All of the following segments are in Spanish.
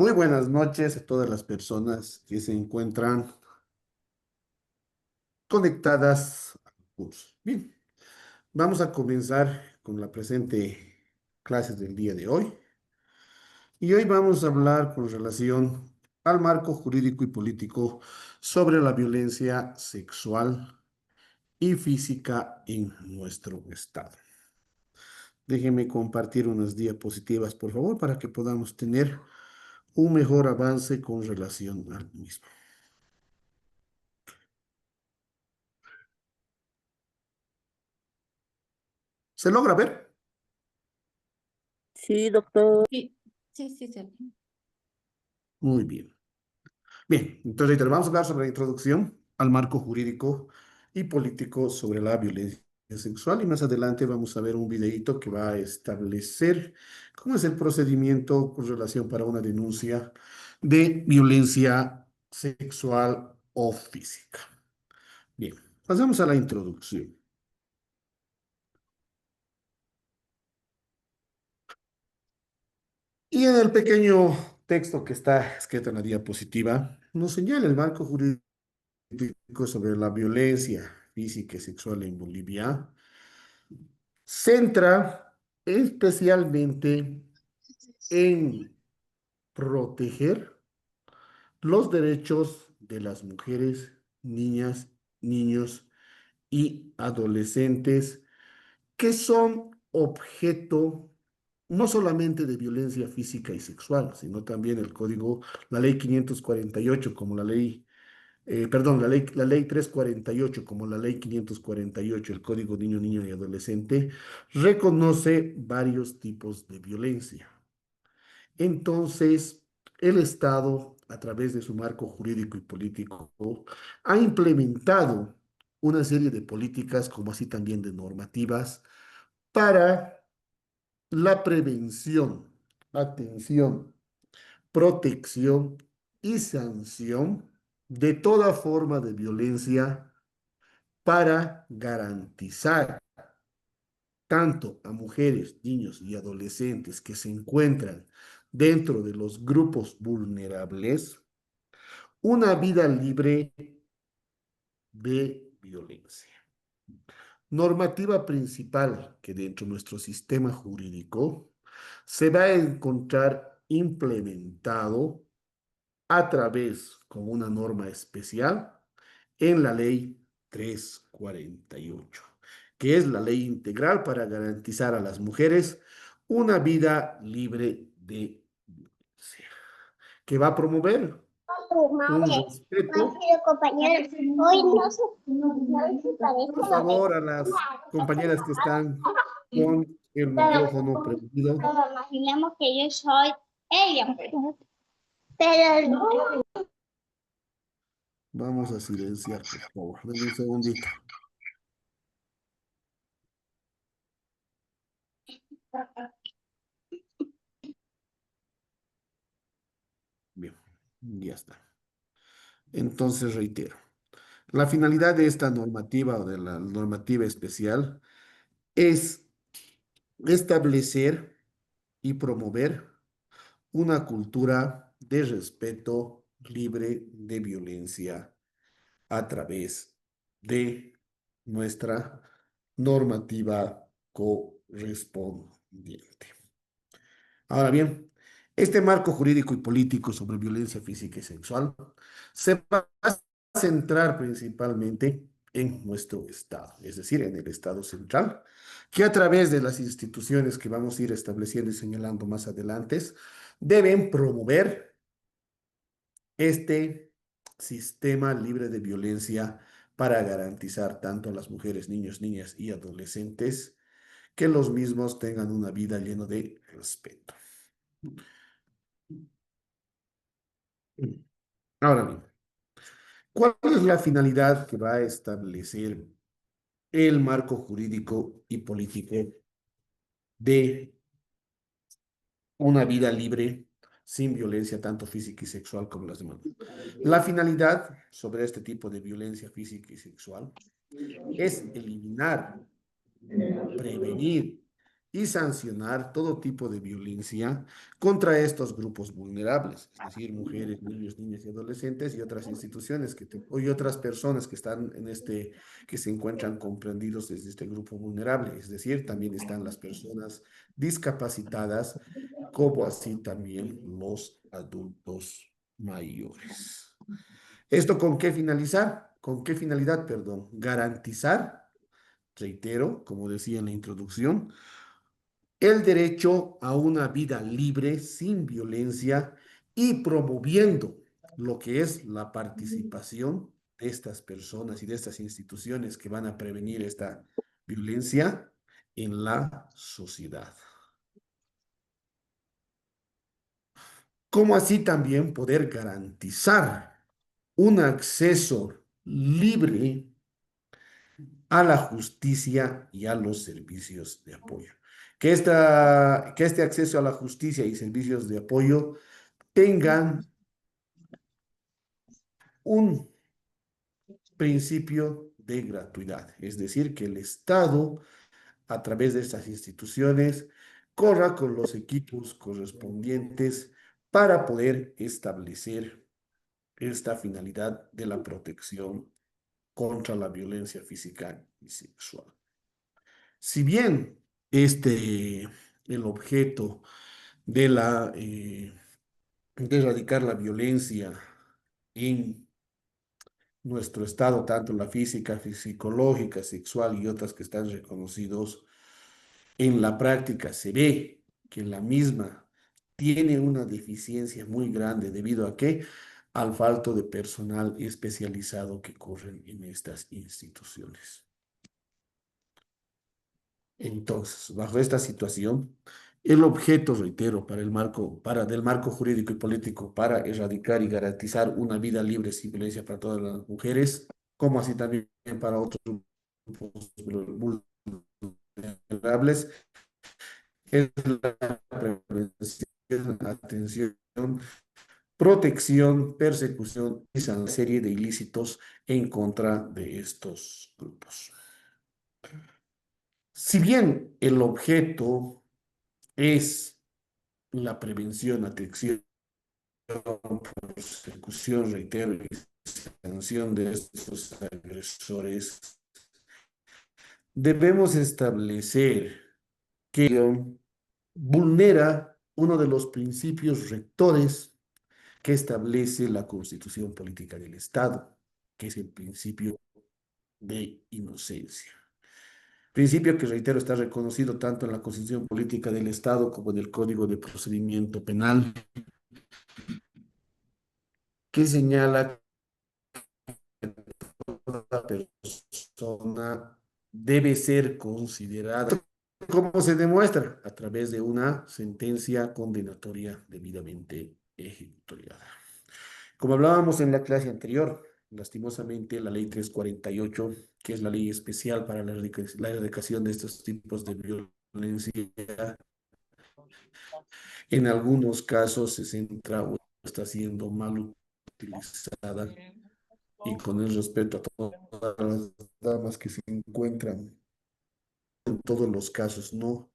Muy buenas noches a todas las personas que se encuentran conectadas al curso. Bien, vamos a comenzar con la presente clase del día de hoy. Y hoy vamos a hablar con relación al marco jurídico y político sobre la violencia sexual y física en nuestro estado. Déjenme compartir unas diapositivas, por favor, para que podamos tener un mejor avance con relación al mismo. ¿Se logra ver? Sí, doctor. Sí, sí, sí, sí. Muy bien. Bien, entonces ahorita vamos a hablar sobre la introducción al marco jurídico y político sobre la violencia sexual y más adelante vamos a ver un videíto que va a establecer cómo es el procedimiento con relación para una denuncia de violencia sexual o física. Bien, pasamos a la introducción. Y en el pequeño texto que está escrito en la diapositiva, nos señala el marco jurídico sobre la violencia física y sexual en Bolivia, centra especialmente en proteger los derechos de las mujeres, niñas, niños y adolescentes que son objeto no solamente de violencia física y sexual, sino también el código, la ley 548 como la ley perdón, la ley 348 como la ley 548 el Código Niño, Niño y Adolescente, reconoce varios tipos de violencia. Entonces, el Estado, a través de su marco jurídico y político, ha implementado una serie de políticas, como así también de normativas, para la prevención, atención, protección y sanción de toda forma de violencia para garantizar tanto a mujeres, niños y adolescentes que se encuentran dentro de los grupos vulnerables una vida libre de violencia. Normativa principal que dentro de nuestro sistema jurídico se va a encontrar implementado a través, con una norma especial, en la ley 348, que es la ley integral para garantizar a las mujeres una vida libre de violencia, que va a promover un Madre, respeto, compañero, hoy no se parece por a la de... favor, a las compañeras que están con el Pero, micrófono prendido. pero imaginemos que yo soy ella. Pero Vamos a silenciar, por favor. Denme un segundito. Bien, ya está. Entonces, reitero. La finalidad de esta normativa o de la normativa especial es establecer y promover una cultura de respeto libre de violencia a través de nuestra normativa correspondiente. Ahora bien, este marco jurídico y político sobre violencia física y sexual se va a centrar principalmente en nuestro Estado, es decir, en el Estado central, que a través de las instituciones que vamos a ir estableciendo y señalando más adelante, deben promover este sistema libre de violencia para garantizar tanto a las mujeres, niños, niñas y adolescentes que los mismos tengan una vida llena de respeto. Ahora bien, ¿cuál es la finalidad que va a establecer el marco jurídico y político de una vida libre sin violencia tanto física y sexual como las demás? La finalidad sobre este tipo de violencia física y sexual es eliminar, prevenir y sancionar todo tipo de violencia contra estos grupos vulnerables, es decir, mujeres, niños, niñas y adolescentes y otras instituciones y otras personas que están en que se encuentran comprendidos desde este grupo vulnerable, es decir, también están las personas discapacitadas, como así también los adultos mayores. ¿Esto con qué finalizar? ¿Con qué finalidad, perdón? Garantizar, reitero, como decía en la introducción, el derecho a una vida libre, sin violencia y promoviendo lo que es la participación de estas personas y de estas instituciones que van a prevenir esta violencia en la sociedad. Como así también poder garantizar un acceso libre a la justicia y a los servicios de apoyo. Que este acceso a la justicia y servicios de apoyo tengan un principio de gratuidad, es decir, que el Estado, a través de estas instituciones, corra con los equipos correspondientes para poder establecer esta finalidad de la protección contra la violencia física y sexual. Si bien el objeto de de erradicar la violencia en nuestro estado, tanto la física, psicológica, sexual y otras que están reconocidos en la práctica, se ve que la misma tiene una deficiencia muy grande debido a qué? Al falto de personal especializado que corren en estas instituciones. Entonces, bajo esta situación, el objeto, reitero, del marco jurídico y político para erradicar y garantizar una vida libre sin violencia para todas las mujeres, como así también para otros grupos vulnerables, es la prevención, atención, protección, persecución y una serie de ilícitos en contra de estos grupos. Si bien el objeto es la prevención, atención, persecución, reitero, y sanción de estos agresores, debemos establecer que vulnera uno de los principios rectores que establece la Constitución Política del Estado, que es el principio de inocencia. Principio que, reitero, está reconocido tanto en la Constitución Política del Estado como en el Código de Procedimiento Penal, que señala toda persona debe ser considerada, como se demuestra, a través de una sentencia condenatoria debidamente ejecutoriada. Como hablábamos en la clase anterior, lastimosamente la ley 348, que es la ley especial para la erradicación de estos tipos de violencia, en algunos casos se centra o está siendo mal utilizada y con el respeto a todas las damas que se encuentran en todos los casos, no.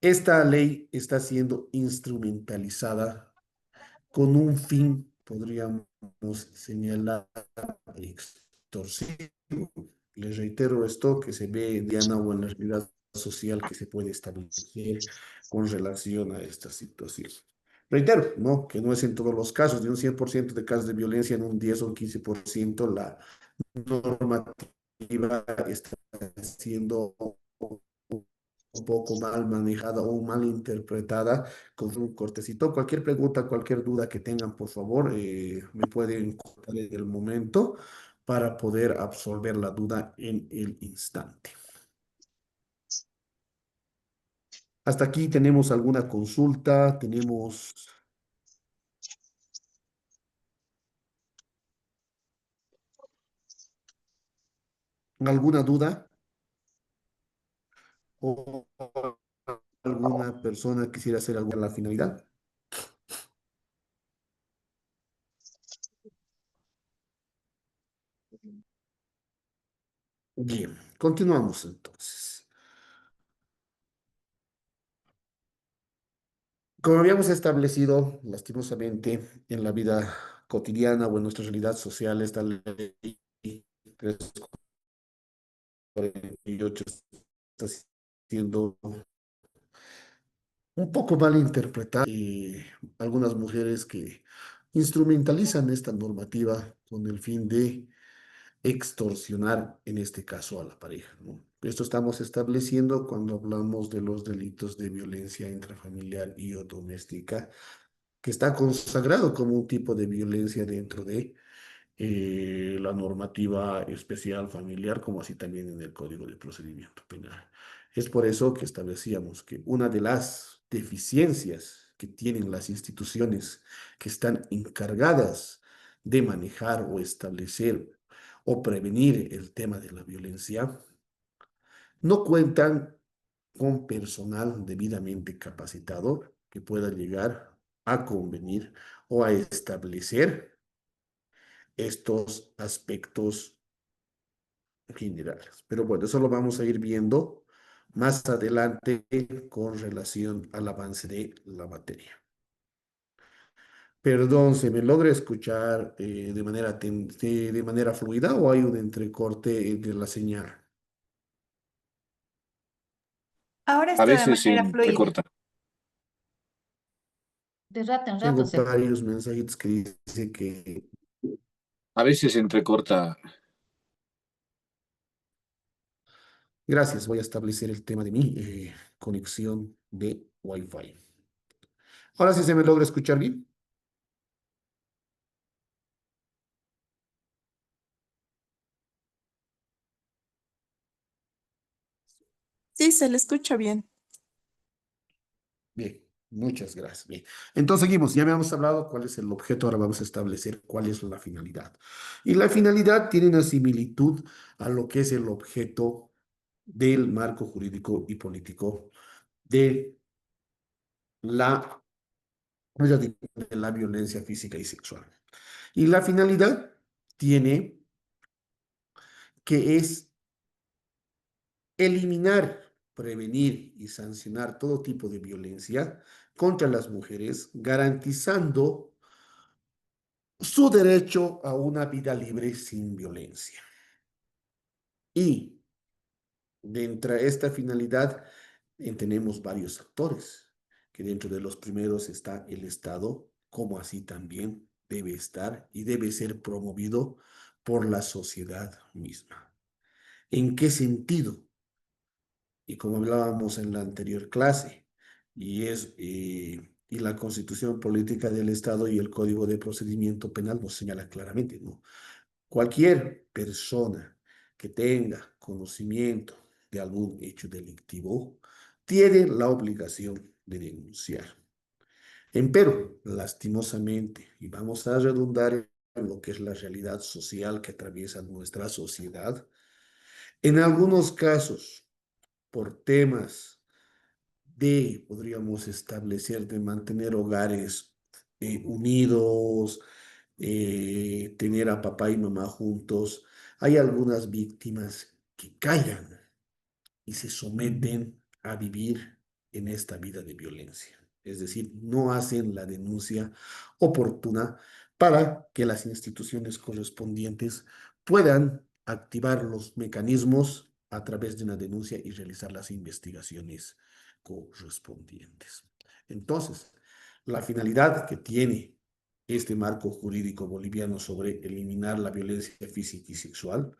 Esta ley está siendo instrumentalizada con un fin, podríamos señalar, extorsivo. Les reitero esto que se ve, Diana, o en la realidad social que se puede establecer con relación a esta situación. Reitero, ¿no? Que no es en todos los casos, de un 100% de casos de violencia, en un 10 o un 15% la normativa está siendo un poco mal manejada o mal interpretada con un cortecito. Cualquier pregunta, cualquier duda que tengan, por favor, me pueden contar en el momento para poder absorber la duda en el instante. Hasta aquí tenemos alguna consulta, tenemos alguna duda o alguna persona quisiera hacer alguna la finalidad. Bien, continuamos entonces. Como habíamos establecido, lastimosamente, en la vida cotidiana o en nuestra realidad social, esta ley 348 está siendo un poco mal interpretada y algunas mujeres que instrumentalizan esta normativa con el fin de extorsionar, en este caso, a la pareja, ¿no? Esto estamos estableciendo cuando hablamos de los delitos de violencia intrafamiliar y o doméstica, que está consagrado como un tipo de violencia dentro de la normativa especial familiar, como así también en el Código de Procedimiento Penal. Es por eso que establecíamos que una de las deficiencias que tienen las instituciones que están encargadas de manejar o establecer o prevenir el tema de la violencia, no cuentan con personal debidamente capacitado que pueda llegar a convenir o a establecer estos aspectos generales. Pero bueno, eso lo vamos a ir viendo más adelante con relación al avance de la materia. Perdón, ¿se me logra escuchar de manera fluida o hay un entrecorte de la señal? Ahora A está de veces se manera fluida. entrecorta. De rato en rato Tengo se... varios mensajes que dicen que A veces se entrecorta. gracias, voy a establecer el tema de mi conexión de Wi-Fi. Ahora sí se me logra escuchar bien. Sí, se le escucha bien. Bien, muchas gracias. Bien, entonces seguimos. Ya habíamos hablado cuál es el objeto, ahora vamos a establecer cuál es la finalidad. Y la finalidad tiene una similitud a lo que es el objeto del marco jurídico y político de la, pues ya digo, de la violencia física y sexual. Y la finalidad tiene que es eliminar, prevenir y sancionar todo tipo de violencia contra las mujeres, garantizando su derecho a una vida libre sin violencia. Y dentro de esta finalidad tenemos varios actores, que dentro de los primeros está el Estado, como así también debe estar y debe ser promovido por la sociedad misma. ¿En qué sentido? Y como hablábamos en la anterior clase, y la Constitución Política del Estado y el Código de Procedimiento Penal nos señala claramente, ¿no? Cualquier persona que tenga conocimiento de algún hecho delictivo tiene la obligación de denunciar. Empero, lastimosamente, y vamos a redundar en lo que es la realidad social que atraviesa nuestra sociedad, en algunos casos, por temas podríamos establecer, de mantener hogares unidos, tener a papá y mamá juntos, hay algunas víctimas que callan y se someten a vivir en esta vida de violencia. Es decir, no hacen la denuncia oportuna para que las instituciones correspondientes puedan activar los mecanismos a través de una denuncia y realizar las investigaciones correspondientes. Entonces, la finalidad que tiene este marco jurídico boliviano sobre eliminar la violencia física y sexual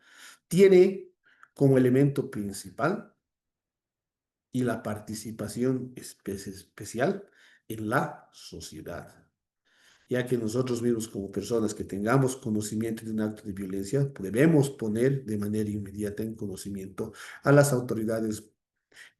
tiene como elemento principal y la participación especial en la sociedad, ya que nosotros mismos como personas que tengamos conocimiento de un acto de violencia, debemos poner de manera inmediata en conocimiento a las autoridades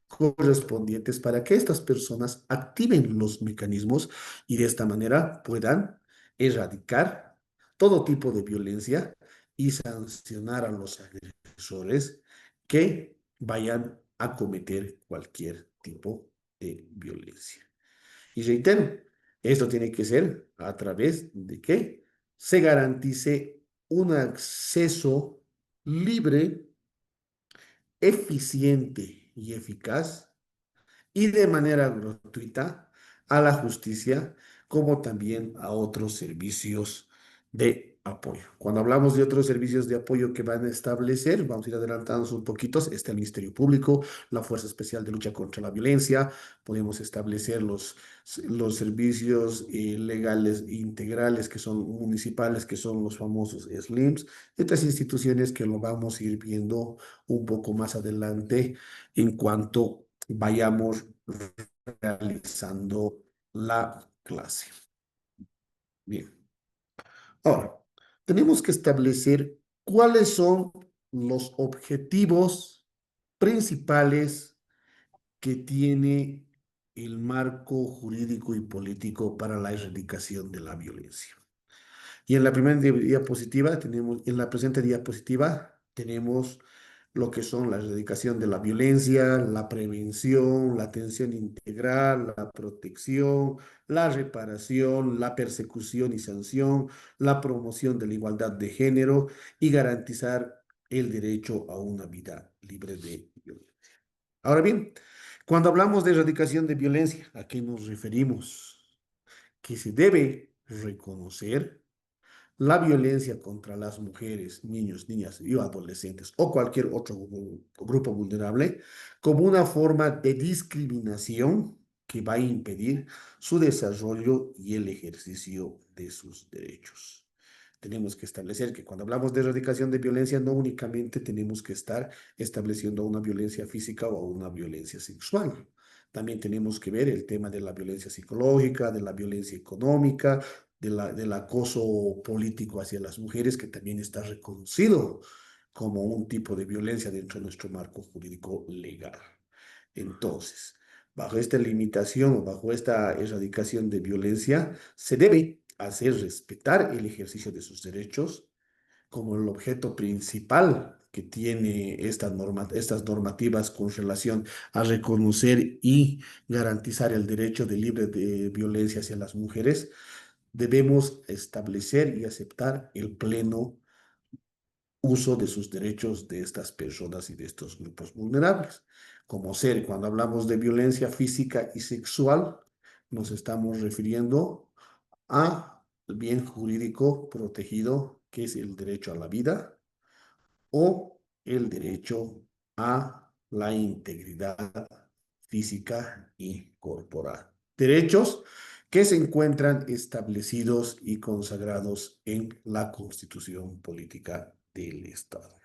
correspondientes para que estas personas activen los mecanismos y de esta manera puedan erradicar todo tipo de violencia y sancionar a los agresores que vayan a cometer cualquier tipo de violencia. Y reitero, esto tiene que ser a través de que se garantice un acceso libre, eficiente y eficaz y de manera gratuita a la justicia, como también a otros servicios de apoyo. Cuando hablamos de otros servicios de apoyo que van a establecer, vamos a ir adelantándonos un poquito, está el Ministerio Público, la Fuerza Especial de Lucha contra la Violencia, podemos establecer los servicios legales integrales que son municipales, que son los famosos SLIMs, estas instituciones que lo vamos a ir viendo un poco más adelante en cuanto vayamos realizando la clase. Bien. Ahora, tenemos que establecer cuáles son los objetivos principales que tiene el marco jurídico y político para la erradicación de la violencia. Y en la primera diapositiva tenemos, en la presente diapositiva tenemos lo que son la erradicación de la violencia, la prevención, la atención integral, la protección, la reparación, la persecución y sanción, la promoción de la igualdad de género y garantizar el derecho a una vida libre de violencia. Ahora bien, cuando hablamos de erradicación de violencia, ¿a qué nos referimos? Que se debe reconocer la violencia contra las mujeres, niños, niñas y adolescentes o cualquier otro grupo vulnerable como una forma de discriminación que va a impedir su desarrollo y el ejercicio de sus derechos. Tenemos que establecer que cuando hablamos de erradicación de violencia, no únicamente tenemos que estar estableciendo una violencia física o una violencia sexual. También tenemos que ver el tema de la violencia psicológica, de la violencia económica, del acoso político hacia las mujeres, que también está reconocido como un tipo de violencia dentro de nuestro marco jurídico legal. Entonces, bajo esta limitación o bajo esta erradicación de violencia, se debe hacer respetar el ejercicio de sus derechos como el objeto principal que tiene estas normativas con relación a reconocer y garantizar el derecho de libre de violencia hacia las mujeres, debemos establecer y aceptar el pleno uso de sus derechos de estas personas y de estos grupos vulnerables. Como ser, cuando hablamos de violencia física y sexual, nos estamos refiriendo a el bien jurídico protegido, que es el derecho a la vida o el derecho a la integridad física y corporal. Derechos que se encuentran establecidos y consagrados en la Constitución Política del Estado.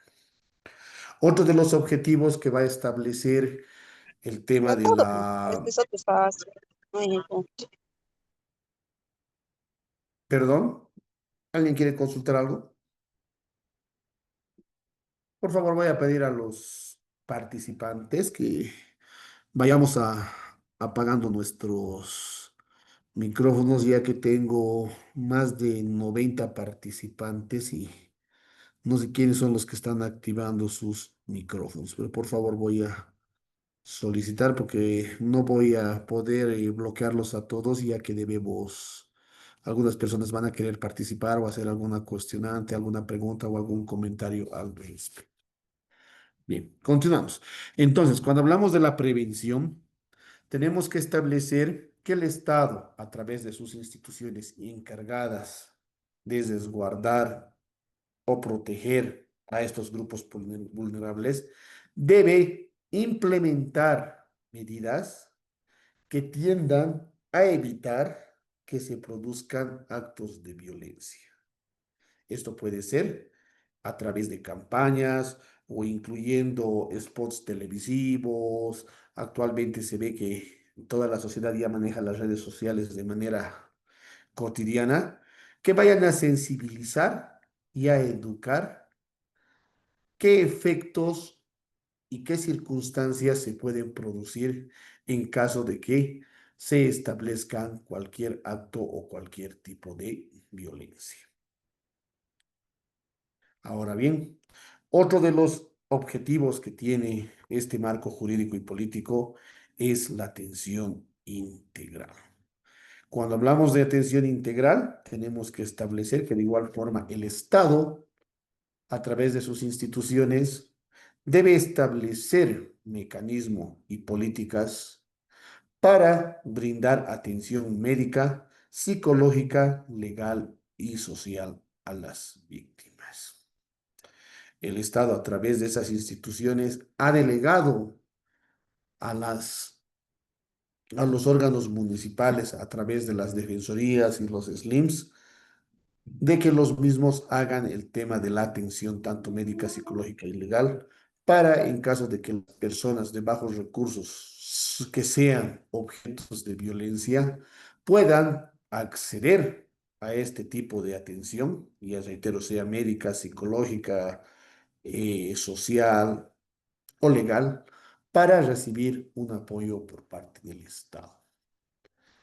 Otro de los objetivos que va a establecer el tema No de todo, pues, la... eso te está haciendo. Perdón, ¿alguien quiere consultar algo? Por favor, voy a pedir a los participantes que vayamos apagando nuestros micrófonos, ya que tengo más de 90 participantes y no sé quiénes son los que están activando sus micrófonos, pero por favor voy a solicitar porque no voy a poder bloquearlos a todos, ya que debemos, algunas personas van a querer participar o hacer alguna cuestionante, alguna pregunta o algún comentario al respecto. Bien, continuamos. Entonces, cuando hablamos de la prevención, tenemos que establecer que el Estado, a través de sus instituciones encargadas de resguardar o proteger a estos grupos vulnerables, debe implementar medidas que tiendan a evitar que se produzcan actos de violencia. Esto puede ser a través de campañas o incluyendo spots televisivos. Actualmente se ve que toda la sociedad ya maneja las redes sociales de manera cotidiana, que vayan a sensibilizar y a educar qué efectos y qué circunstancias se pueden producir en caso de que se establezcan cualquier acto o cualquier tipo de violencia. Ahora bien, otro de los objetivos que tiene este marco jurídico y político es la atención integral. Cuando hablamos de atención integral, tenemos que establecer que de igual forma el Estado, a través de sus instituciones, debe establecer mecanismos y políticas para brindar atención médica, psicológica, legal y social a las víctimas. El Estado, a través de esas instituciones, ha delegado a a los órganos municipales, a través de las defensorías y los SLIMs, de que los mismos hagan el tema de la atención tanto médica, psicológica y legal, para en caso de que las personas de bajos recursos que sean objetos de violencia puedan acceder a este tipo de atención, ya reitero, sea médica, psicológica, social o legal, para recibir un apoyo por parte del Estado.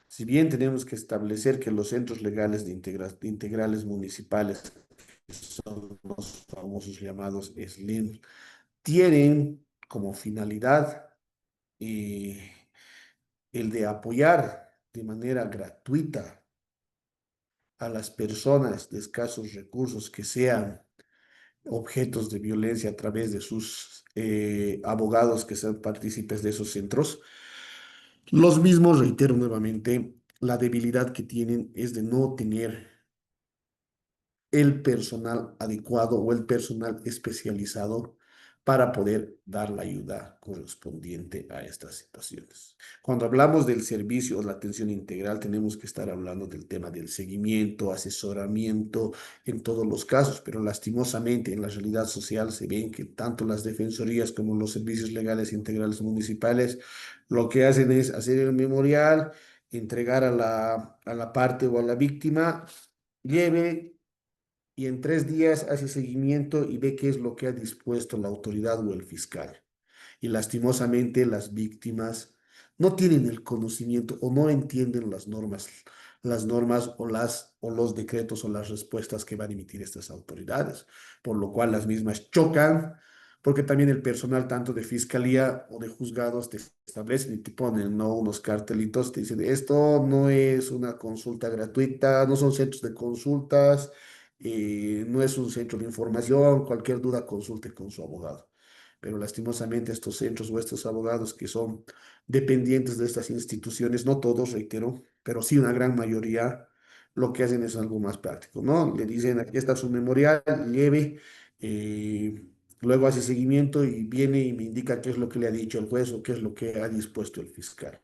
Si bien tenemos que establecer que los centros legales integrales municipales, que son los famosos llamados SLIM, tienen como finalidad eh, el de apoyar de manera gratuita a las personas de escasos recursos que sean objetos de violencia a través de sus abogados que sean partícipes de esos centros. Los mismos, reitero nuevamente, la debilidad que tienen es de no tener el personal adecuado o el personal especializado para poder dar la ayuda correspondiente a estas situaciones. Cuando hablamos del servicio o la atención integral, tenemos que estar hablando del tema del seguimiento, asesoramiento en todos los casos, pero lastimosamente en la realidad social se ven que tanto las defensorías como los servicios legales integrales municipales lo que hacen es hacer el memorial, entregar a a la parte o a la víctima, lleve y en 3 días hace seguimiento y ve qué es lo que ha dispuesto la autoridad o el fiscal. Y lastimosamente las víctimas no tienen el conocimiento o no entienden las normas o o los decretos o las respuestas que van a emitir estas autoridades, por lo cual las mismas chocan, porque también el personal tanto de fiscalía o de juzgados te establecen y te ponen, ¿no?, unos cartelitos, te dicen, esto no es una consulta gratuita, no son centros de consultas, no es un centro de información, cualquier duda consulte con su abogado. Pero lastimosamente estos centros o estos abogados que son dependientes de estas instituciones, no todos, reitero, pero sí una gran mayoría, lo que hacen es algo más práctico, ¿no? Le dicen, aquí está su memorial, lleve, eh, luego hace seguimiento y viene y me indica qué es lo que le ha dicho el juez o qué es lo que ha dispuesto el fiscal.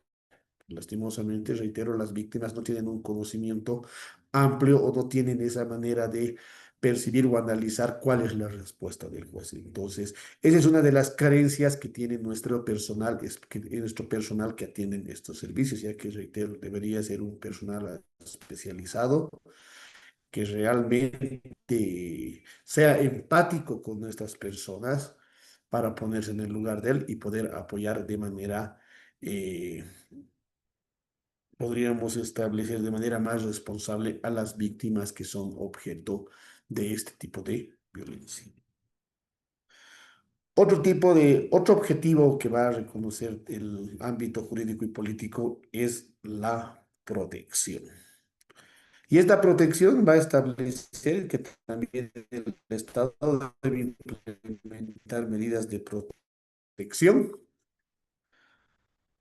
Lastimosamente, reitero, las víctimas no tienen un conocimiento amplio o no tienen esa manera de percibir o analizar cuál es la respuesta del juez. Entonces, esa es una de las carencias que tiene nuestro personal, nuestro personal que atienden estos servicios, ya que, reitero, debería ser un personal especializado que realmente sea empático con nuestras personas para ponerse en el lugar de él y poder apoyar de manera eh, podríamos establecer de manera más responsable a las víctimas que son objeto de este tipo de violencia. Otro objetivo que va a reconocer el ámbito jurídico y político es la protección. Y esta protección va a establecer que también el Estado debe implementar medidas de protección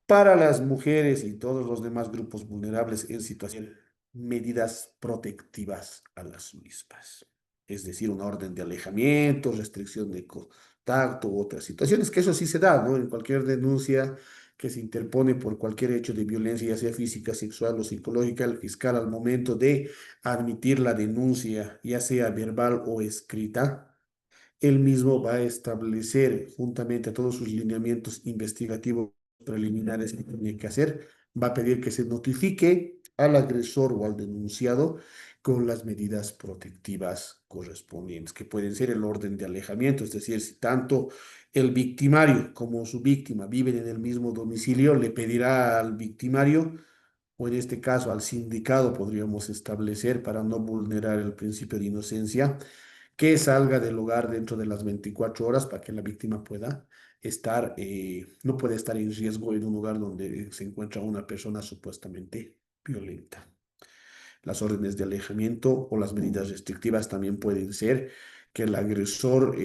para las mujeres y todos los demás grupos vulnerables en situación, medidas protectivas a las mismas. Es decir, una orden de alejamiento, restricción de contacto u otras situaciones, que eso sí se da, ¿no? En cualquier denuncia que se interpone por cualquier hecho de violencia, ya sea física, sexual o psicológica, el fiscal al momento de admitir la denuncia, ya sea verbal o escrita, él mismo va a establecer, juntamente a todos sus lineamientos investigativos preliminares que tiene que hacer, va a pedir que se notifique al agresor o al denunciado con las medidas protectivas correspondientes, que pueden ser el orden de alejamiento, es decir, si tanto el victimario como su víctima viven en el mismo domicilio, le pedirá al victimario, o en este caso al sindicado, podríamos establecer, para no vulnerar el principio de inocencia, que salga del hogar dentro de las 24 horas para que la víctima pueda estar, no puede estar en riesgo en un lugar donde se encuentra una persona supuestamente violenta. Las órdenes de alejamiento o las medidas restrictivas también pueden ser que el agresor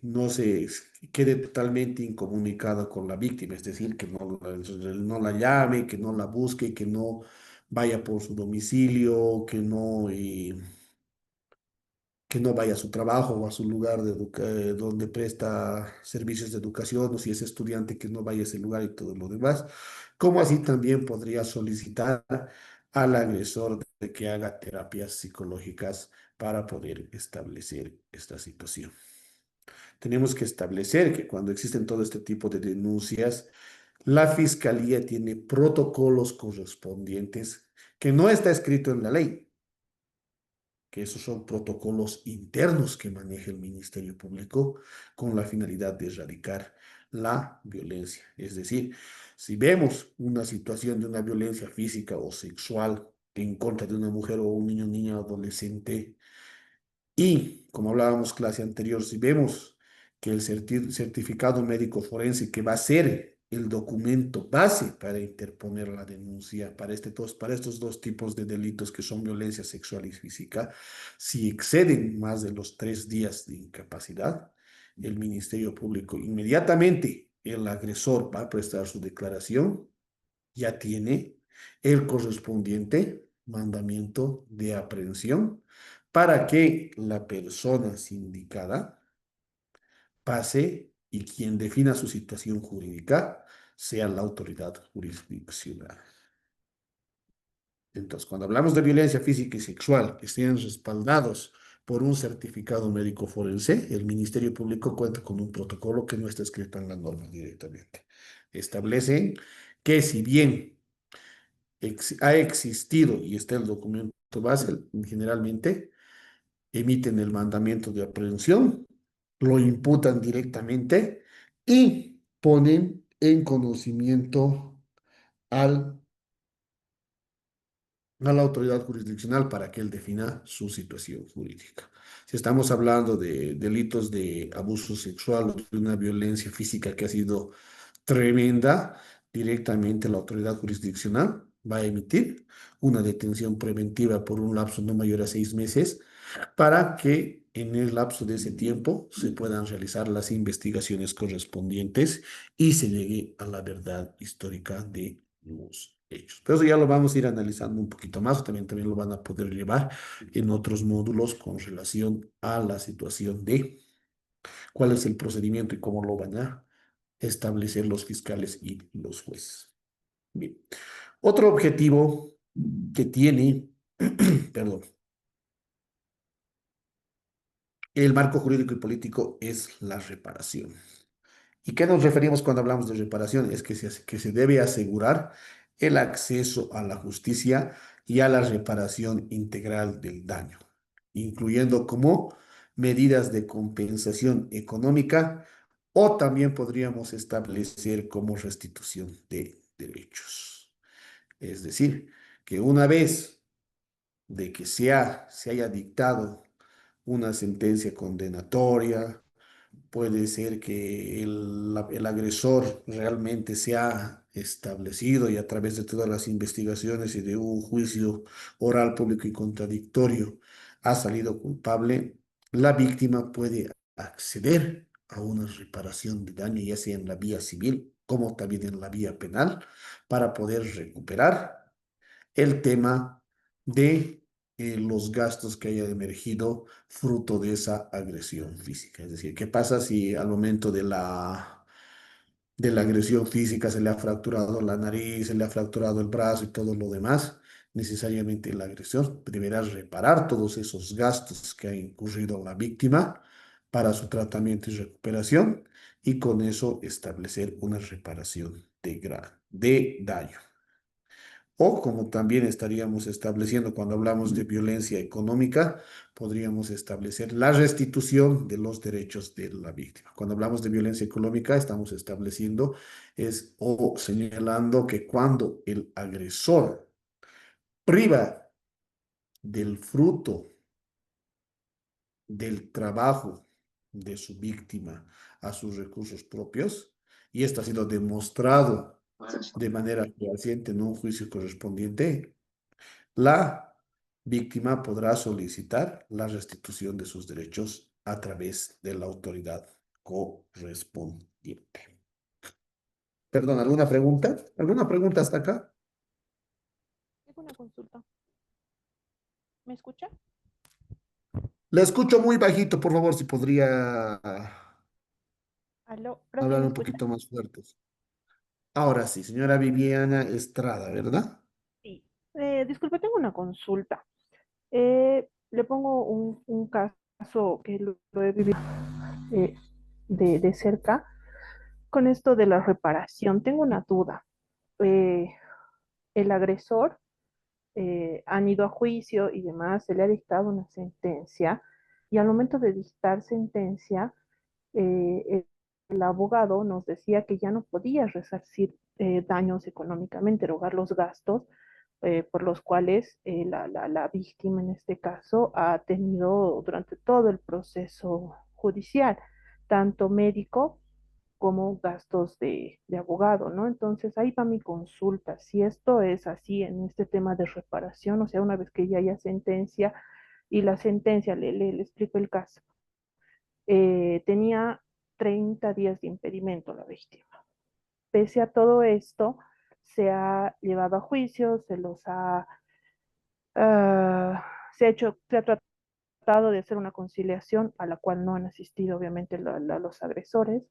no se quede totalmente incomunicado con la víctima, es decir, que no la llame, que no la busque, que no vaya por su domicilio, que no vaya a su trabajo o a su lugar donde presta servicios de educación, o si es estudiante, que no vaya a ese lugar y todo lo demás. Como así también podría solicitar al agresor de que haga terapias psicológicas para poder establecer esta situación. Tenemos que establecer que cuando existen todo este tipo de denuncias, la fiscalía tiene protocolos correspondientes que no está escrito en la ley, que esos son protocolos internos que maneja el Ministerio Público con la finalidad de erradicar la violencia. Es decir, si vemos una situación de una violencia física o sexual en contra de una mujer o un niño, niña, adolescente, y como hablábamos clase anterior, si vemos que el certificado médico forense, que va a ser el documento base para interponer la denuncia para estos dos tipos de delitos que son violencia sexual y física, si exceden más de los 3 días de incapacidad, el Ministerio Público inmediatamente, el agresor va a prestar su declaración, ya tiene el correspondiente mandamiento de aprehensión para que la persona sindicada pase y quien defina su situación jurídica sea la autoridad jurisdiccional. Entonces, cuando hablamos de violencia física y sexual que estén respaldados por un certificado médico forense, el Ministerio Público cuenta con un protocolo que no está escrito en la norma directamente. Establecen que si bien ha existido y está el documento base, generalmente emiten el mandamiento de aprehensión, lo imputan directamente y ponen en conocimiento al, a la autoridad jurisdiccional para que él defina su situación jurídica. Si estamos hablando de delitos de abuso sexual o de una violencia física que ha sido tremenda, directamente la autoridad jurisdiccional va a emitir una detención preventiva por un lapso no mayor a 6 meses para que en el lapso de ese tiempo se puedan realizar las investigaciones correspondientes y se llegue a la verdad histórica de los hechos. Pero eso ya lo vamos a ir analizando un poquito más, también lo van a poder llevar en otros módulos con relación a la situación de cuál es el procedimiento y cómo lo van a establecer los fiscales y los jueces. Bien. Otro objetivo que tiene, perdón, el marco jurídico y político es la reparación. ¿Y qué nos referimos cuando hablamos de reparación? Es que se debe asegurar el acceso a la justicia y a la reparación integral del daño, incluyendo como medidas de compensación económica o también podríamos establecer como restitución de derechos. Es decir, que una vez de que se haya dictado una sentencia condenatoria, puede ser que el agresor realmente se ha establecido y a través de todas las investigaciones y de un juicio oral, público y contradictorio ha salido culpable, la víctima puede acceder a una reparación de daño, ya sea en la vía civil como también en la vía penal, para poder recuperar el tema de los gastos que haya emergido fruto de esa agresión física. Es decir, ¿qué pasa si al momento de la agresión física se le ha fracturado la nariz, se le ha fracturado el brazo y todo lo demás? Necesariamente el agresor deberá reparar todos esos gastos que ha incurrido la víctima para su tratamiento y recuperación y con eso establecer una reparación de daño. O como también estaríamos estableciendo cuando hablamos de violencia económica, podríamos establecer la restitución de los derechos de la víctima. Cuando hablamos de violencia económica, estamos estableciendo o señalando que cuando el agresor priva del fruto del trabajo de su víctima a sus recursos propios, y esto ha sido demostrado de manera fehaciente en un juicio correspondiente, la víctima podrá solicitar la restitución de sus derechos a través de la autoridad correspondiente. Perdón, ¿alguna pregunta? ¿Alguna pregunta hasta acá? Tengo una consulta. ¿Me escucha? Le escucho muy bajito, por favor, si podría Aló, profe, hablar ¿me un escucha? poquito más fuerte. Ahora sí, señora Viviana Estrada, ¿verdad? Sí. Disculpe, tengo una consulta. Le pongo un caso que lo he vivido eh, de cerca con esto de la reparación. Tengo una duda. Eh, el agresor han ido a juicio y demás, se le ha dictado una sentencia y al momento de dictar sentencia, el abogado nos decía que ya no podía resarcir daños económicamente, erogar los gastos por los cuales la víctima en este caso ha tenido durante todo el proceso judicial, tanto médico como gastos de abogado, ¿no? Entonces ahí va mi consulta. Si esto es así en este tema de reparación, o sea, una vez que ya haya sentencia y la sentencia, le explico el caso, tenía 30 días de impedimento la víctima. Pese a todo esto, se ha llevado a juicio, se ha hecho, se ha tratado de hacer una conciliación a la cual no han asistido obviamente los agresores,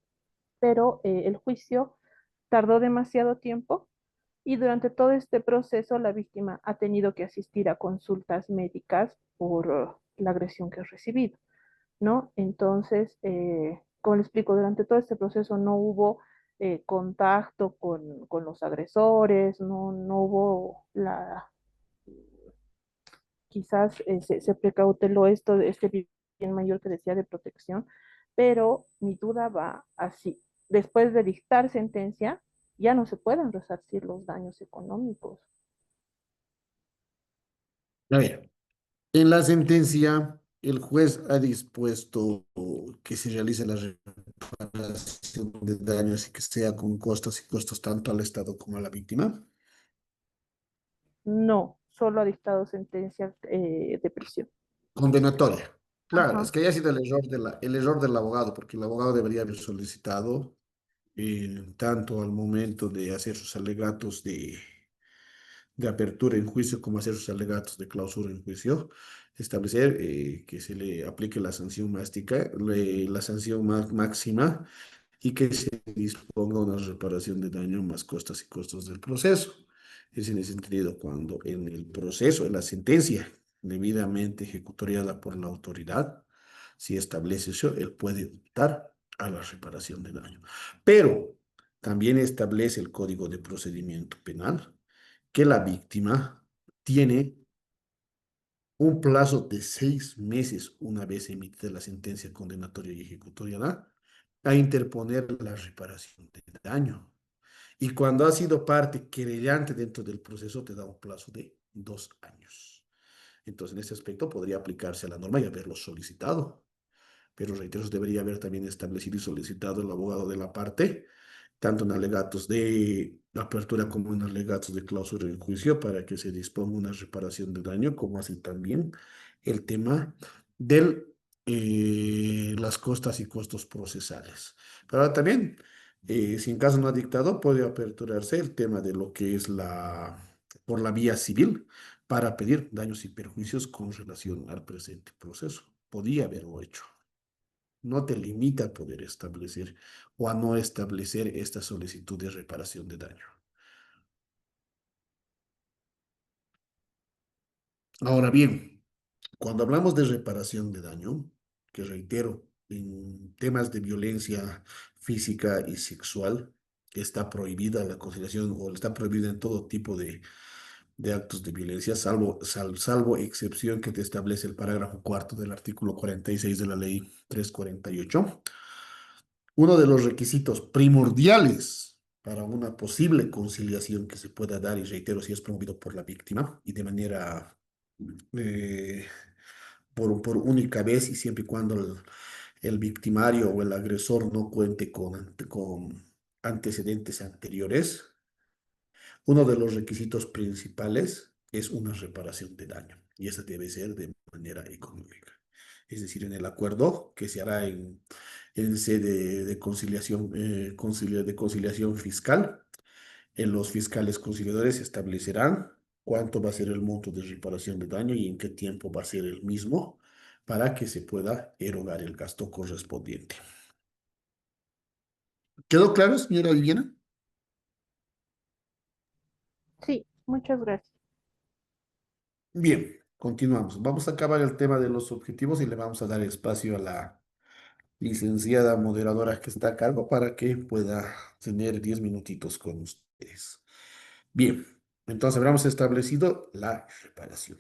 pero el juicio tardó demasiado tiempo y durante todo este proceso la víctima ha tenido que asistir a consultas médicas por la agresión que ha recibido, ¿no? Entonces, como le explico, durante todo este proceso no hubo contacto con los agresores, no hubo quizás se precauteló esto, de este bien mayor que decía de protección, pero mi duda va así. Después de dictar sentencia, ya no se pueden resarcir los daños económicos. A ver, en la sentencia, el juez ha dispuesto que se realice la reparación de daños y que sea con costos y costos tanto al Estado como a la víctima. No, solo ha dictado sentencia de prisión. Condenatoria. Claro, es Ajá. que haya sido el error del abogado, porque el abogado debería haber solicitado, tanto al momento de hacer sus alegatos de apertura en juicio como hacer sus alegatos de clausura en juicio, establecer que se le aplique la sanción mástica, la sanción máxima y que se disponga una reparación de daño más costas y costos del proceso. Es en ese sentido cuando en el proceso, en la sentencia debidamente ejecutoriada por la autoridad, si establece eso, él puede optar a la reparación de daño. Pero también establece el Código de Procedimiento Penal que la víctima tiene un plazo de 6 meses una vez emitida la sentencia condenatoria y ejecutoria a interponer la reparación de daño. Y cuando ha sido parte querellante dentro del proceso, te da un plazo de 2 años. Entonces, en ese aspecto podría aplicarse a la norma y haberlo solicitado. Pero reitero, debería haber también establecido y solicitado el abogado de la parte tanto en alegatos de apertura como en alegatos de clausura en juicio para que se disponga una reparación de daño, como así también el tema de las costas y costos procesales. Pero ahora también, si en caso no ha dictado, puede aperturarse el tema de lo que es por la vía civil para pedir daños y perjuicios con relación al presente proceso. Podía haberlo hecho. No te limita a poder establecer o a no establecer esta solicitud de reparación de daño. Ahora bien, cuando hablamos de reparación de daño, que reitero, en temas de violencia física y sexual, está prohibida la consideración o está prohibida en todo tipo de actos de violencia, salvo excepción que te establece el parágrafo cuarto del artículo 46 de la ley 348. Uno de los requisitos primordiales para una posible conciliación que se pueda dar, y reitero, si es promovido por la víctima y de manera eh, por única vez y siempre y cuando el victimario o el agresor no cuente con antecedentes anteriores, uno de los requisitos principales es una reparación de daño y esa debe ser de manera económica. es decir, en el acuerdo que se hará en sede de conciliación, de conciliación fiscal. En los fiscales conciliadores establecerán cuánto va a ser el monto de reparación de daño y en qué tiempo va a ser el mismo para que se pueda erogar el gasto correspondiente. ¿Quedó claro, señora Viviana? Sí, muchas gracias. Bien, continuamos. Vamos a acabar el tema de los objetivos y le vamos a dar espacio a la licenciada moderadora que está a cargo para que pueda tener 10 minutitos con ustedes. Bien, entonces habremos establecido la reparación.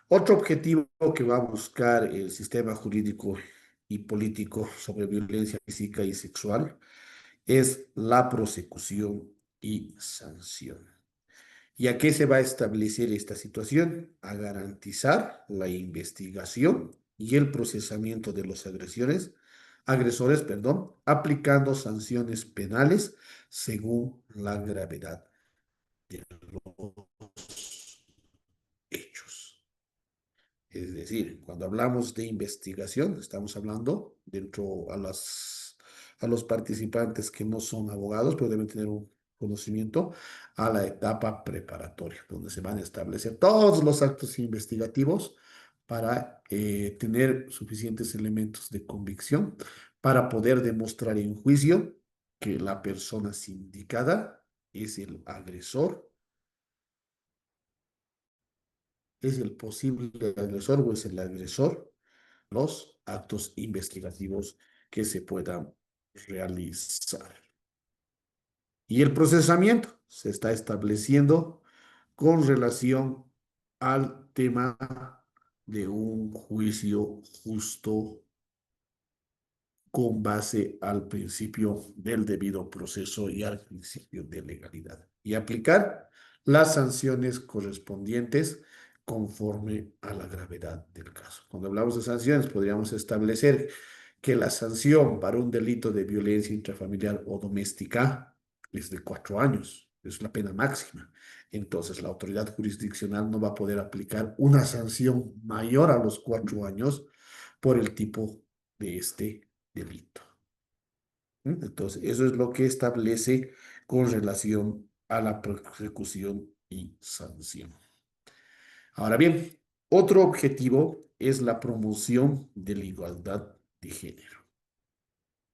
Otro objetivo que va a buscar el sistema jurídico y político sobre violencia física y sexual es la prosecución y sanción. ¿Y a qué se va a establecer esta situación? A garantizar la investigación y el procesamiento de los agresores, aplicando sanciones penales según la gravedad de los hechos. Es decir, cuando hablamos de investigación, estamos hablando dentro a los participantes que no son abogados, pero deben tener un conocimiento a la etapa preparatoria, donde se van a establecer todos los actos investigativos para tener suficientes elementos de convicción para poder demostrar en juicio que la persona sindicada es el agresor, es el posible agresor o es el agresor, los actos investigativos que se puedan realizar. Y el procesamiento se está estableciendo con relación al tema de un juicio justo con base al principio del debido proceso y al principio de legalidad. Y aplicar las sanciones correspondientes conforme a la gravedad del caso. Cuando hablamos de sanciones, podríamos establecer que la sanción para un delito de violencia intrafamiliar o doméstica es de 4 años, es la pena máxima. Entonces, la autoridad jurisdiccional no va a poder aplicar una sanción mayor a los 4 años por el tipo de este delito. Entonces, eso es lo que establece con relación a la persecución y sanción. Ahora bien, otro objetivo es la promoción de la igualdad de género.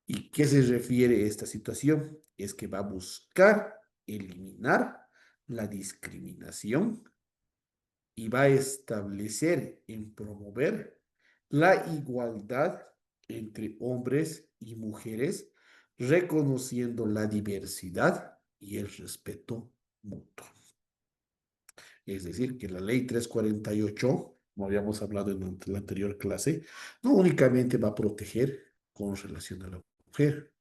¿Y qué se refiere a esta situación? Es que va a buscar eliminar la discriminación y va a establecer en promover la igualdad entre hombres y mujeres, reconociendo la diversidad y el respeto mutuo. Es decir, que la ley 348, como habíamos hablado en la anterior clase, no únicamente va a proteger con relación a la mujer.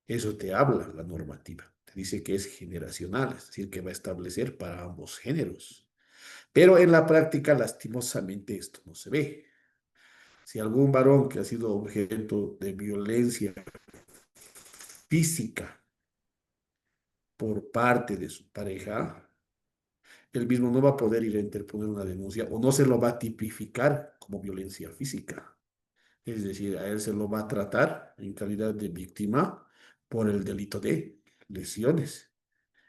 Eso te habla la normativa. Te dice que es generacional, es decir, que va a establecer para ambos géneros. Pero en la práctica, lastimosamente, esto no se ve. Si algún varón que ha sido objeto de violencia física por parte de su pareja, él mismo no va a poder ir a interponer una denuncia o no se lo va a tipificar como violencia física. Es decir, a él se lo va a tratar en calidad de víctima por el delito de lesiones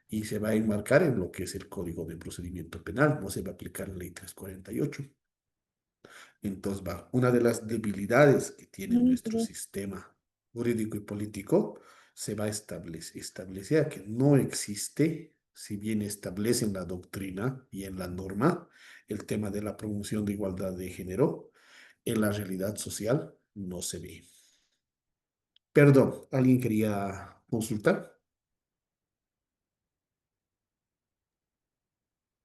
y se va a enmarcar en lo que es el Código de Procedimiento Penal, no se va a aplicar la ley 348. Entonces, va, una de las debilidades que tiene nuestro sistema jurídico y político se va a establecer que no existe, si bien establece en la doctrina y en la norma el tema de la promoción de igualdad de género, en la realidad social no se ve. Perdón, ¿alguien quería consultar?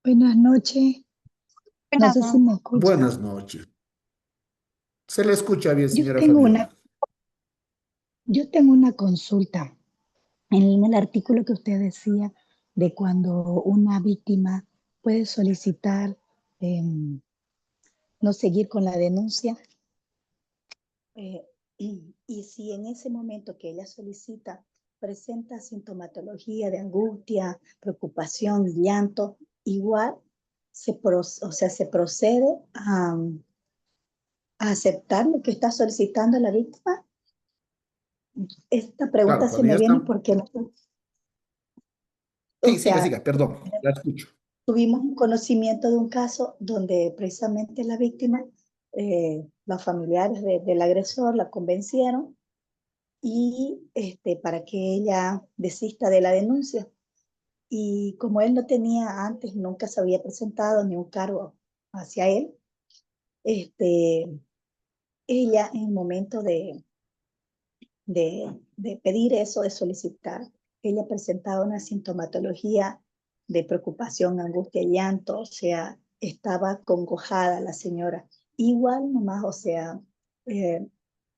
Buenas noches. No sé si me escucha. Buenas noches. Se le escucha bien, Yo señora tengo Fabiola. yo tengo una consulta. En el artículo que usted decía de cuando una víctima puede solicitar no seguir con la denuncia, y si en ese momento que ella solicita presenta sintomatología de angustia, preocupación, llanto, igual se procede aceptar lo que está solicitando la víctima? Esta pregunta Claro, se cuando ya me viene está. porque, o Sí, siga, sea, siga, perdón, la escucho. tuvimos un conocimiento de un caso donde precisamente la víctima, los familiares del agresor la convencieron y para que ella desista de la denuncia. Y como él no tenía antes, nunca se había presentado ni un cargo hacia él, este, ella en el momento de pedir eso, de solicitar, ella presentaba una sintomatología de preocupación, angustia, llanto, o sea, estaba congojada la señora. Igual nomás, o sea, eh,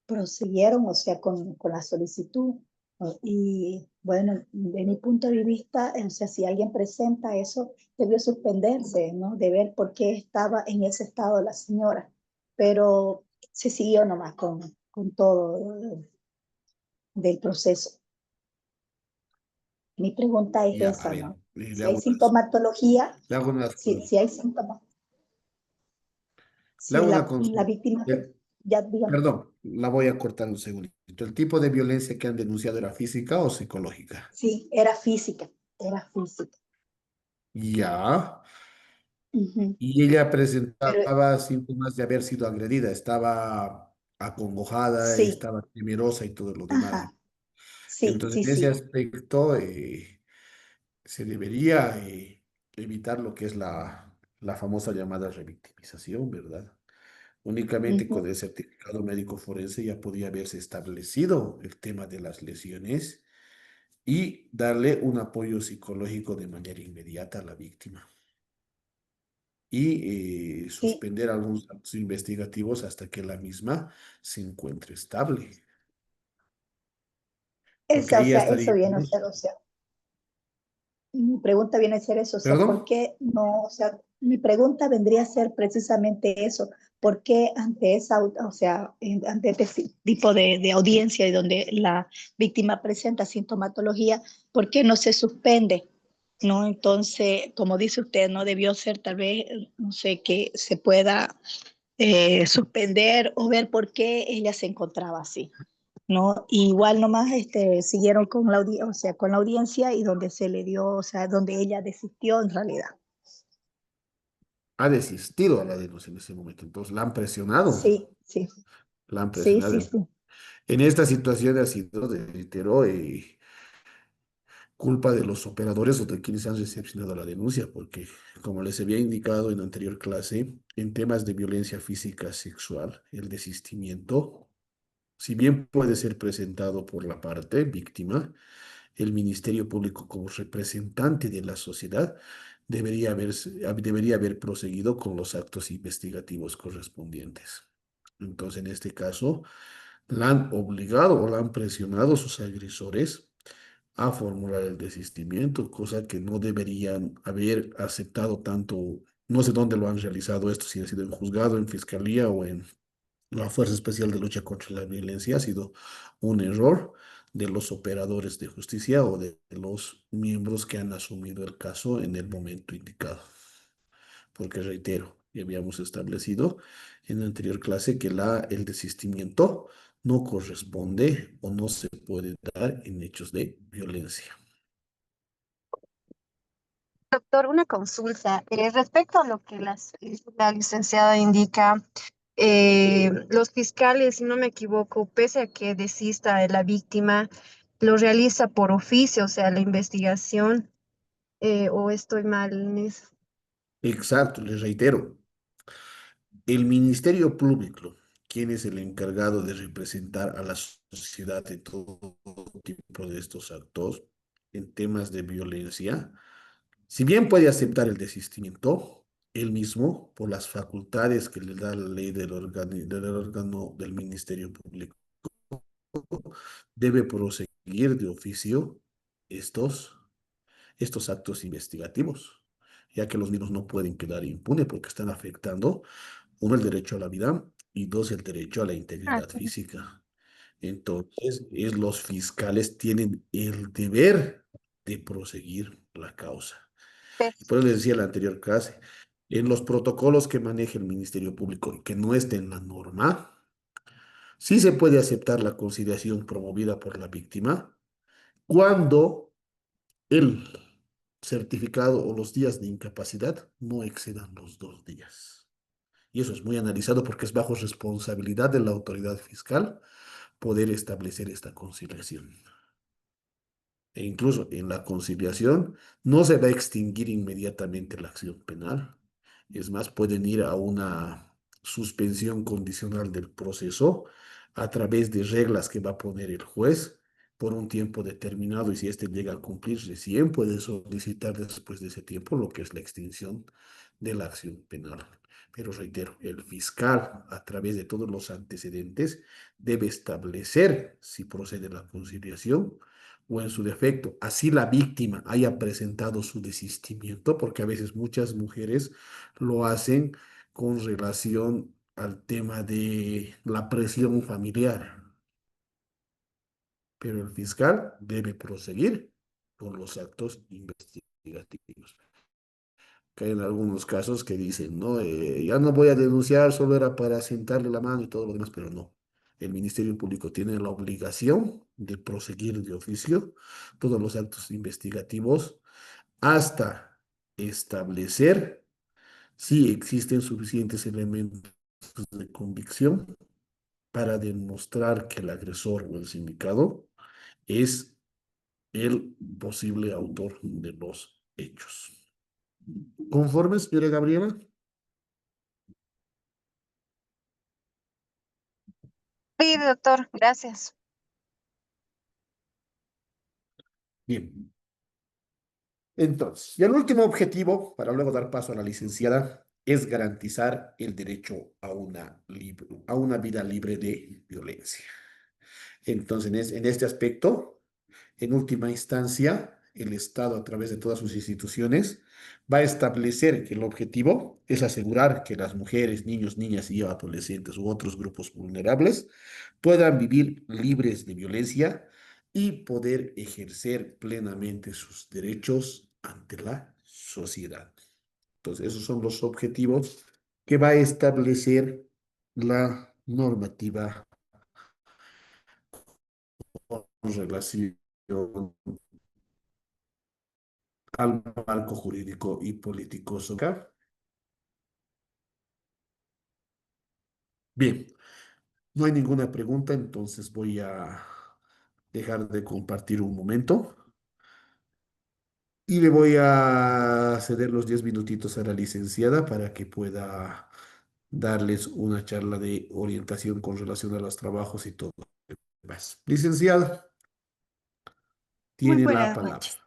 prosiguieron, o sea, con la solicitud. Y bueno, de mi punto de vista, o sea, si alguien presenta eso, debió suspenderse, ¿no? De ver por qué estaba en ese estado la señora. Pero se siguió nomás con todo del proceso. Mi pregunta es Ya, a esa, ver, ¿no? Si hay sintomatología, le hago unas si hay síntomas, le si hago una la consulta. víctima, El- ya dígame, Perdón, la voy a cortar un segundito. ¿El tipo de violencia que han denunciado era física o psicológica? sí, era física, era física. Ya. Ujú. Y ella Pero presentaba síntomas de haber sido agredida, estaba acongojada, sí, estaba temerosa y todo lo demás. ajá, sí, Entonces, sí, en ese sí. aspecto, se debería evitar lo que es la famosa llamada revictimización, ¿verdad? Únicamente con Ujú. el certificado médico forense ya podía haberse establecido el tema de las lesiones y darle un apoyo psicológico de manera inmediata a la víctima y Sí, suspender algunos actos investigativos hasta que la misma se encuentre estable, porque esa, o ahí ya sea, eso estaría. viene a ser, o sea, mi pregunta viene a ser eso, o sea, ¿Perdón? ¿por qué no? O sea, mi pregunta vendría a ser precisamente eso, ¿por qué ante esa, o sea, ante este tipo de audiencia y donde la víctima presenta sintomatología, ¿por qué no se suspende? ¿No? Entonces, como dice usted, no debió ser tal vez, no sé, que se pueda suspender o ver por qué ella se encontraba así. ¿No? Y igual nomás siguieron con la, o sea, con la audiencia y donde se le dio, o sea, donde ella desistió en realidad. Ha desistido a la denuncia en ese momento, entonces la han presionado, Sí, sí, la han sí, sí, presionado. sí. En esta situación ha sido, reitero, culpa de los operadores o de quienes han recepcionado la denuncia, porque como les había indicado en anterior clase, en temas de violencia física sexual, el desistimiento, si bien puede ser presentado por la parte víctima, el Ministerio Público como representante de la sociedad debería haber proseguido con los actos investigativos correspondientes. Entonces, en este caso, la han obligado o la han presionado sus agresores a formular el desistimiento, cosa que no deberían haber aceptado tanto, no sé dónde lo han realizado esto, si ha sido en juzgado, en fiscalía o en la Fuerza Especial de Lucha contra la Violencia, ha sido un error de los operadores de justicia o de los miembros que han asumido el caso en el momento indicado. Porque reitero, ya habíamos establecido en la anterior clase que el desistimiento no corresponde o no se puede dar en hechos de violencia. Doctor, una consulta. Respecto a lo que la licenciada indica, los fiscales, si no me equivoco, pese a que desista la víctima, lo realiza por oficio, o sea, la investigación, o estoy mal en eso. Exacto, les reitero, el Ministerio Público, quien es el encargado de representar a la sociedad en todo tipo de estos actos en temas de violencia, si bien puede aceptar el desistimiento, él mismo, por las facultades que le da la ley del órgano del Ministerio Público, debe proseguir de oficio estos, estos actos investigativos, ya que los mismos no pueden quedar impunes porque están afectando, uno, el derecho a la vida y dos, el derecho a la Ah, integridad sí. física. Entonces, los fiscales tienen el deber de proseguir la causa. Y por eso les decía en la anterior clase, En los protocolos que maneja el Ministerio Público y que no esté en la norma, sí se puede aceptar la conciliación promovida por la víctima cuando el certificado o los días de incapacidad no excedan los 2 días. Y eso es muy analizado porque es bajo responsabilidad de la autoridad fiscal poder establecer esta conciliación. E incluso en la conciliación no se va a extinguir inmediatamente la acción penal. Es más, pueden ir a una suspensión condicional del proceso a través de reglas que va a poner el juez por un tiempo determinado y si éste llega a cumplir, recién puede solicitar después de ese tiempo lo que es la extinción de la acción penal. Pero reitero, el fiscal, a través de todos los antecedentes, debe establecer si procede la conciliación o en su defecto, así la víctima haya presentado su desistimiento, porque a veces muchas mujeres lo hacen con relación al tema de la presión familiar, pero el fiscal debe proseguir con los actos investigativos. Que hay en algunos casos que dicen, no, ya no voy a denunciar, solo era para sentarle la mano y todo lo demás, pero no. El Ministerio Público tiene la obligación de proseguir de oficio todos los actos investigativos hasta establecer si existen suficientes elementos de convicción para demostrar que el agresor o el sindicado es el posible autor de los hechos. ¿Conforme, señora Gabriela? Sí, doctor, gracias. Bien. Entonces, y el último objetivo, para luego dar paso a la licenciada, es garantizar el derecho a una vida libre de violencia. Entonces, en este aspecto, en última instancia, el Estado, a través de todas sus instituciones, va a establecer que el objetivo es asegurar que las mujeres, niños, niñas y adolescentes u otros grupos vulnerables puedan vivir libres de violencia y poder ejercer plenamente sus derechos ante la sociedad. Entonces, esos son los objetivos que va a establecer la normativa con relación al marco jurídico y político social. Bien, no hay ninguna pregunta, entonces voy a dejar de compartir un momento y le voy a ceder los 10 minutitos a la licenciada para que pueda darles una charla de orientación con relación a los trabajos y todo lo demás. Licenciada, Muy tiene la buenas palabra. noches.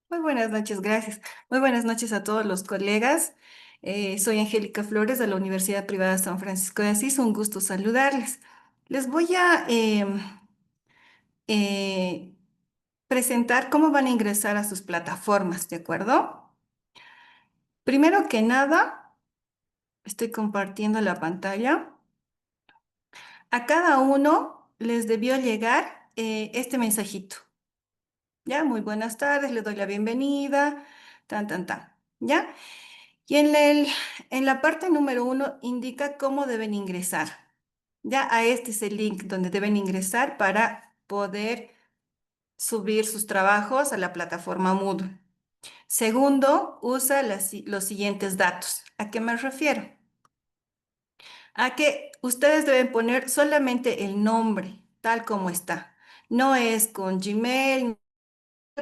Muy buenas noches, gracias. Muy buenas noches a todos los colegas. Soy Angélica Flores de la Universidad Privada San Francisco de Asís. Un gusto saludarles. Les voy a eh, presentar cómo van a ingresar a sus plataformas, ¿de acuerdo? Primero que nada, estoy compartiendo la pantalla. A cada uno les debió llegar este mensajito. Ya, muy buenas tardes, les doy la bienvenida, tan, tan, tan. ¿Ya? Y en la parte número 1 indica cómo deben ingresar. Ya, a este es el link donde deben ingresar para poder subir sus trabajos a la plataforma Moodle. Segundo, usa los siguientes datos. ¿A qué me refiero? A que ustedes deben poner solamente el nombre, tal como está. No es con Gmail,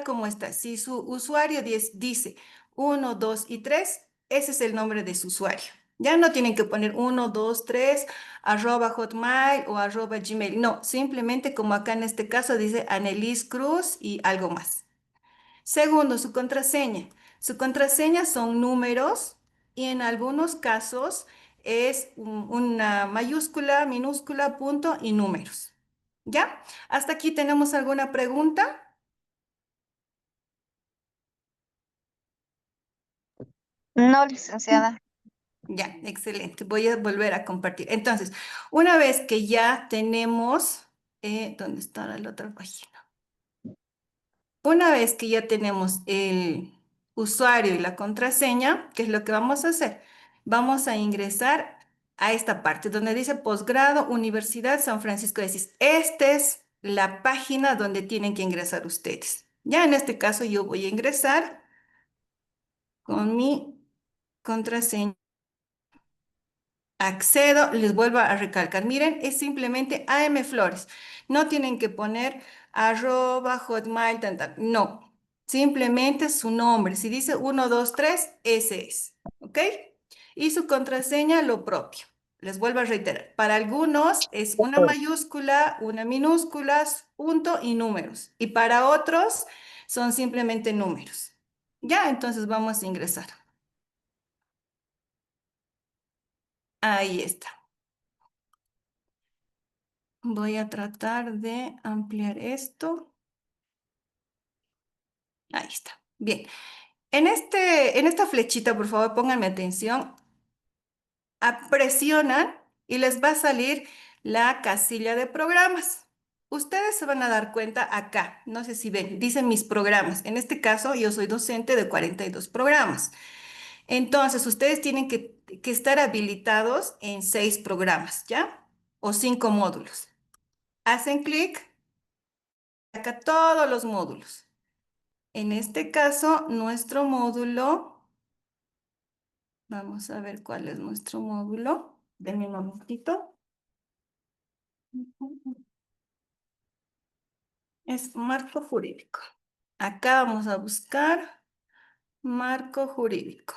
como está. Si su usuario dice 1, 2 y 3, ese es el nombre de su usuario. Ya no tienen que poner 1, 2, 3, arroba hotmail o arroba gmail. No, simplemente como acá en este caso dice Anelis Cruz y algo más. Segundo, su contraseña. Su contraseña son números y en algunos casos es una mayúscula, minúscula, punto y números. ¿Ya? ¿Hasta aquí tenemos alguna pregunta? No, licenciada. Ya, excelente. Voy a volver a compartir. Entonces, una vez que ya tenemos, ¿dónde está la otra página? Una vez que ya tenemos el usuario y la contraseña, ¿qué es lo que vamos a hacer? Vamos a ingresar a esta parte donde dice posgrado Universidad San Francisco de Asís. Esta es la página donde tienen que ingresar ustedes. Ya en este caso yo voy a ingresar con mi contraseña. Accedo, les vuelvo a recalcar, miren, es simplemente AM Flores. No tienen que poner @hotmail, no, simplemente su nombre. Si dice 1, 2, 3, ese es, ¿ok? Y su contraseña, lo propio. Les vuelvo a reiterar, para algunos es una mayúscula, una minúscula, punto y números. Y para otros son simplemente números. Ya, entonces vamos a ingresar. Ahí está. Voy a tratar de ampliar esto. Ahí está. Bien. En esta flechita, por favor, pónganme atención. Presionan y les va a salir la casilla de programas. Ustedes se van a dar cuenta acá, no sé si ven, dicen mis programas. En este caso, yo soy docente de 42 programas. Entonces, ustedes tienen que estar habilitados en 6 programas, ¿ya? O 5 módulos. Hacen clic acá todos los módulos. En este caso, nuestro módulo, vamos a ver cuál es nuestro módulo. Denme un momentito. Es marco jurídico. Acá vamos a buscar marco jurídico.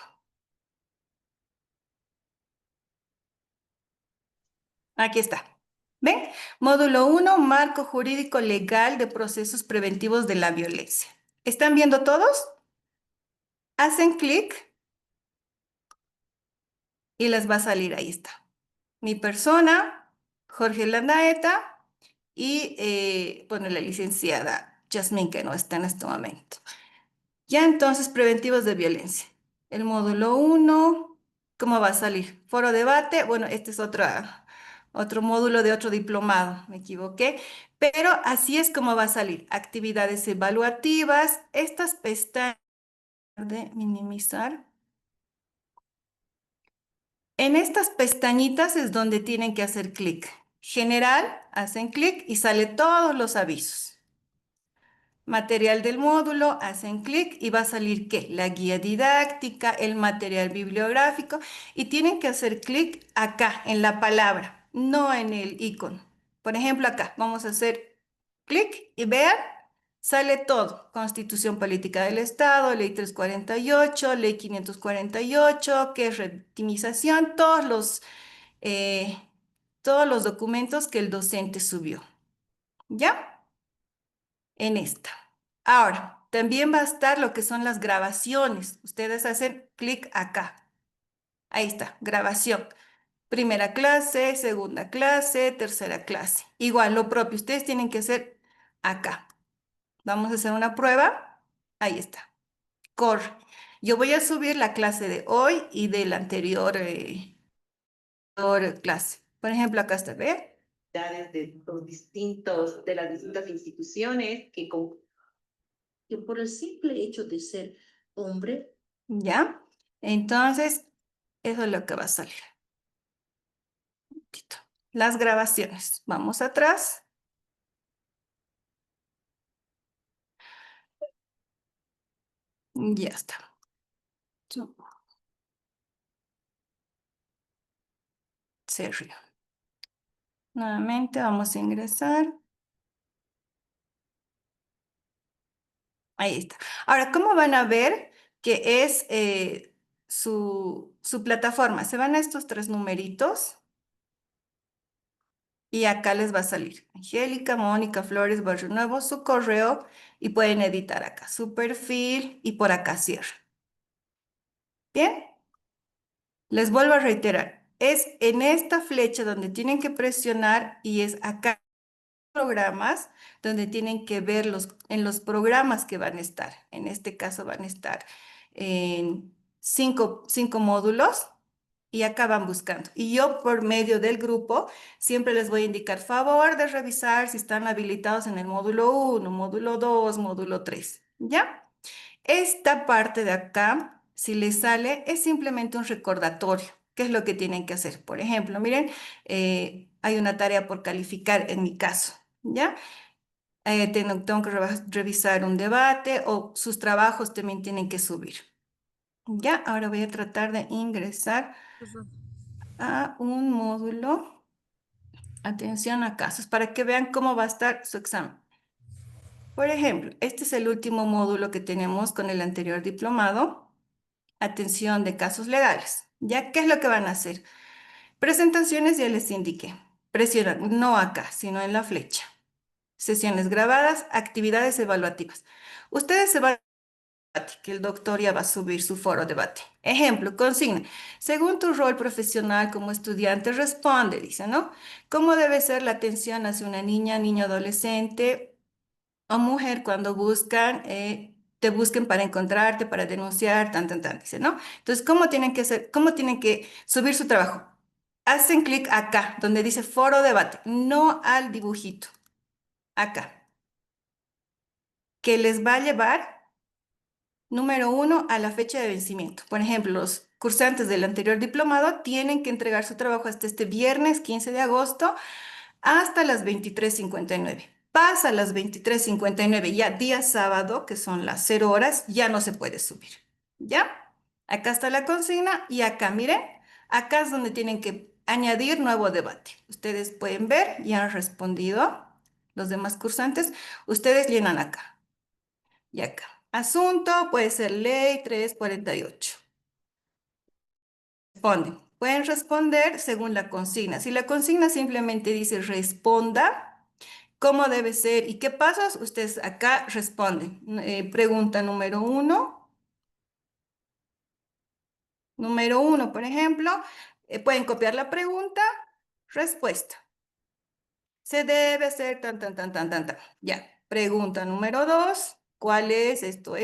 Aquí está. ¿Ven? Módulo 1, marco jurídico legal de procesos preventivos de la violencia. ¿Están viendo todos? Hacen clic y les va a salir, ahí está. Mi persona, Jorge Landaeta, y, bueno, la licenciada Jasmine, que no está en este momento. Ya entonces, preventivos de violencia. El módulo 1, ¿cómo va a salir? Foro debate, bueno, este es otro módulo de otro diplomado, me equivoqué, pero así es como va a salir. Actividades evaluativas, estas pestañas de minimizar. En estas pestañitas es donde tienen que hacer clic. General, hacen clic y sale todos los avisos. Material del módulo, hacen clic y va a salir ¿qué? La guía didáctica, el material bibliográfico y tienen que hacer clic acá en la palabra, no en el icono. Por ejemplo, acá vamos a hacer clic y vean, sale todo. Constitución Política del Estado, Ley 348, Ley 548, que es retimización, todos los documentos que el docente subió. ¿Ya? En esta. Ahora, también va a estar lo que son las grabaciones. Ustedes hacen clic acá. Ahí está, grabación. Primera clase, segunda clase, tercera clase. Igual, lo propio, ustedes tienen que hacer acá. Vamos a hacer una prueba. Ahí está. Corre. Yo voy a subir la clase de hoy y de la anterior clase. Por ejemplo, acá está, ¿ve? De las distintas instituciones que por el simple hecho de ser hombre. ¿Ya? Entonces, eso es lo que va a salir. Las grabaciones. Vamos atrás. Ya está. Serio. Nuevamente vamos a ingresar. Ahí está. Ahora, ¿cómo van a ver que es su plataforma? Se van a estos 3 numeritos. Y acá les va a salir Angélica, Mónica, Flores, Barrio Nuevo, su correo y pueden editar acá su perfil y por acá cierra. ¿Bien? Les vuelvo a reiterar, es en esta flecha donde tienen que presionar y es acá programas donde tienen que ver en los programas que van a estar. En este caso van a estar en 5 módulos y acá van buscando. Y yo por medio del grupo siempre les voy a indicar favor de revisar si están habilitados en el módulo 1, módulo 2, módulo 3. ¿Ya? Esta parte de acá, si les sale, es simplemente un recordatorio. ¿Qué es lo que tienen que hacer? Por ejemplo, miren, hay una tarea por calificar en mi caso, ¿ya? Tengo que revisar un debate o sus trabajos también tienen que subir. Ya, ahora voy a tratar de ingresar Ujú. a un módulo. Atención a casos para que vean cómo va a estar su examen. Por ejemplo, este es el último módulo que tenemos con el anterior diplomado. Atención de casos legales. ¿Ya qué es lo que van a hacer? Presentaciones ya les indiqué. Presionan, no acá, sino en la flecha. Sesiones grabadas, actividades evaluativas. Ustedes se van que el doctor ya va a subir su foro debate. Ejemplo, consigna. Según tu rol profesional como estudiante, responde, dice, ¿no? ¿Cómo debe ser la atención hacia una niña, niño, adolescente o mujer cuando te busquen para encontrarte, para denunciar, tan, dice, ¿no? Entonces, ¿cómo tienen que hacer, cómo tienen que subir su trabajo? Hacen clic acá, donde dice foro debate, no al dibujito, acá, que les va a llevar número 1, a la fecha de vencimiento. Por ejemplo, los cursantes del anterior diplomado tienen que entregar su trabajo hasta este viernes 15 de agosto hasta las 23:59. Pasa las 23:59, ya día sábado, que son las 0 horas, ya no se puede subir. ¿Ya? Acá está la consigna y acá, miren, acá es donde tienen que añadir nuevo debate. Ustedes pueden ver, ya han respondido los demás cursantes. Ustedes llenan acá. Y acá. Asunto puede ser ley 348. Responden. Pueden responder según la consigna. Si la consigna simplemente dice responda, ¿cómo debe ser y qué pasos? Ustedes acá responden. Pregunta número 1. Número 1, por ejemplo, pueden copiar la pregunta, respuesta. Se debe hacer tan. Ya. Pregunta número 2. ¿Cuál es esto?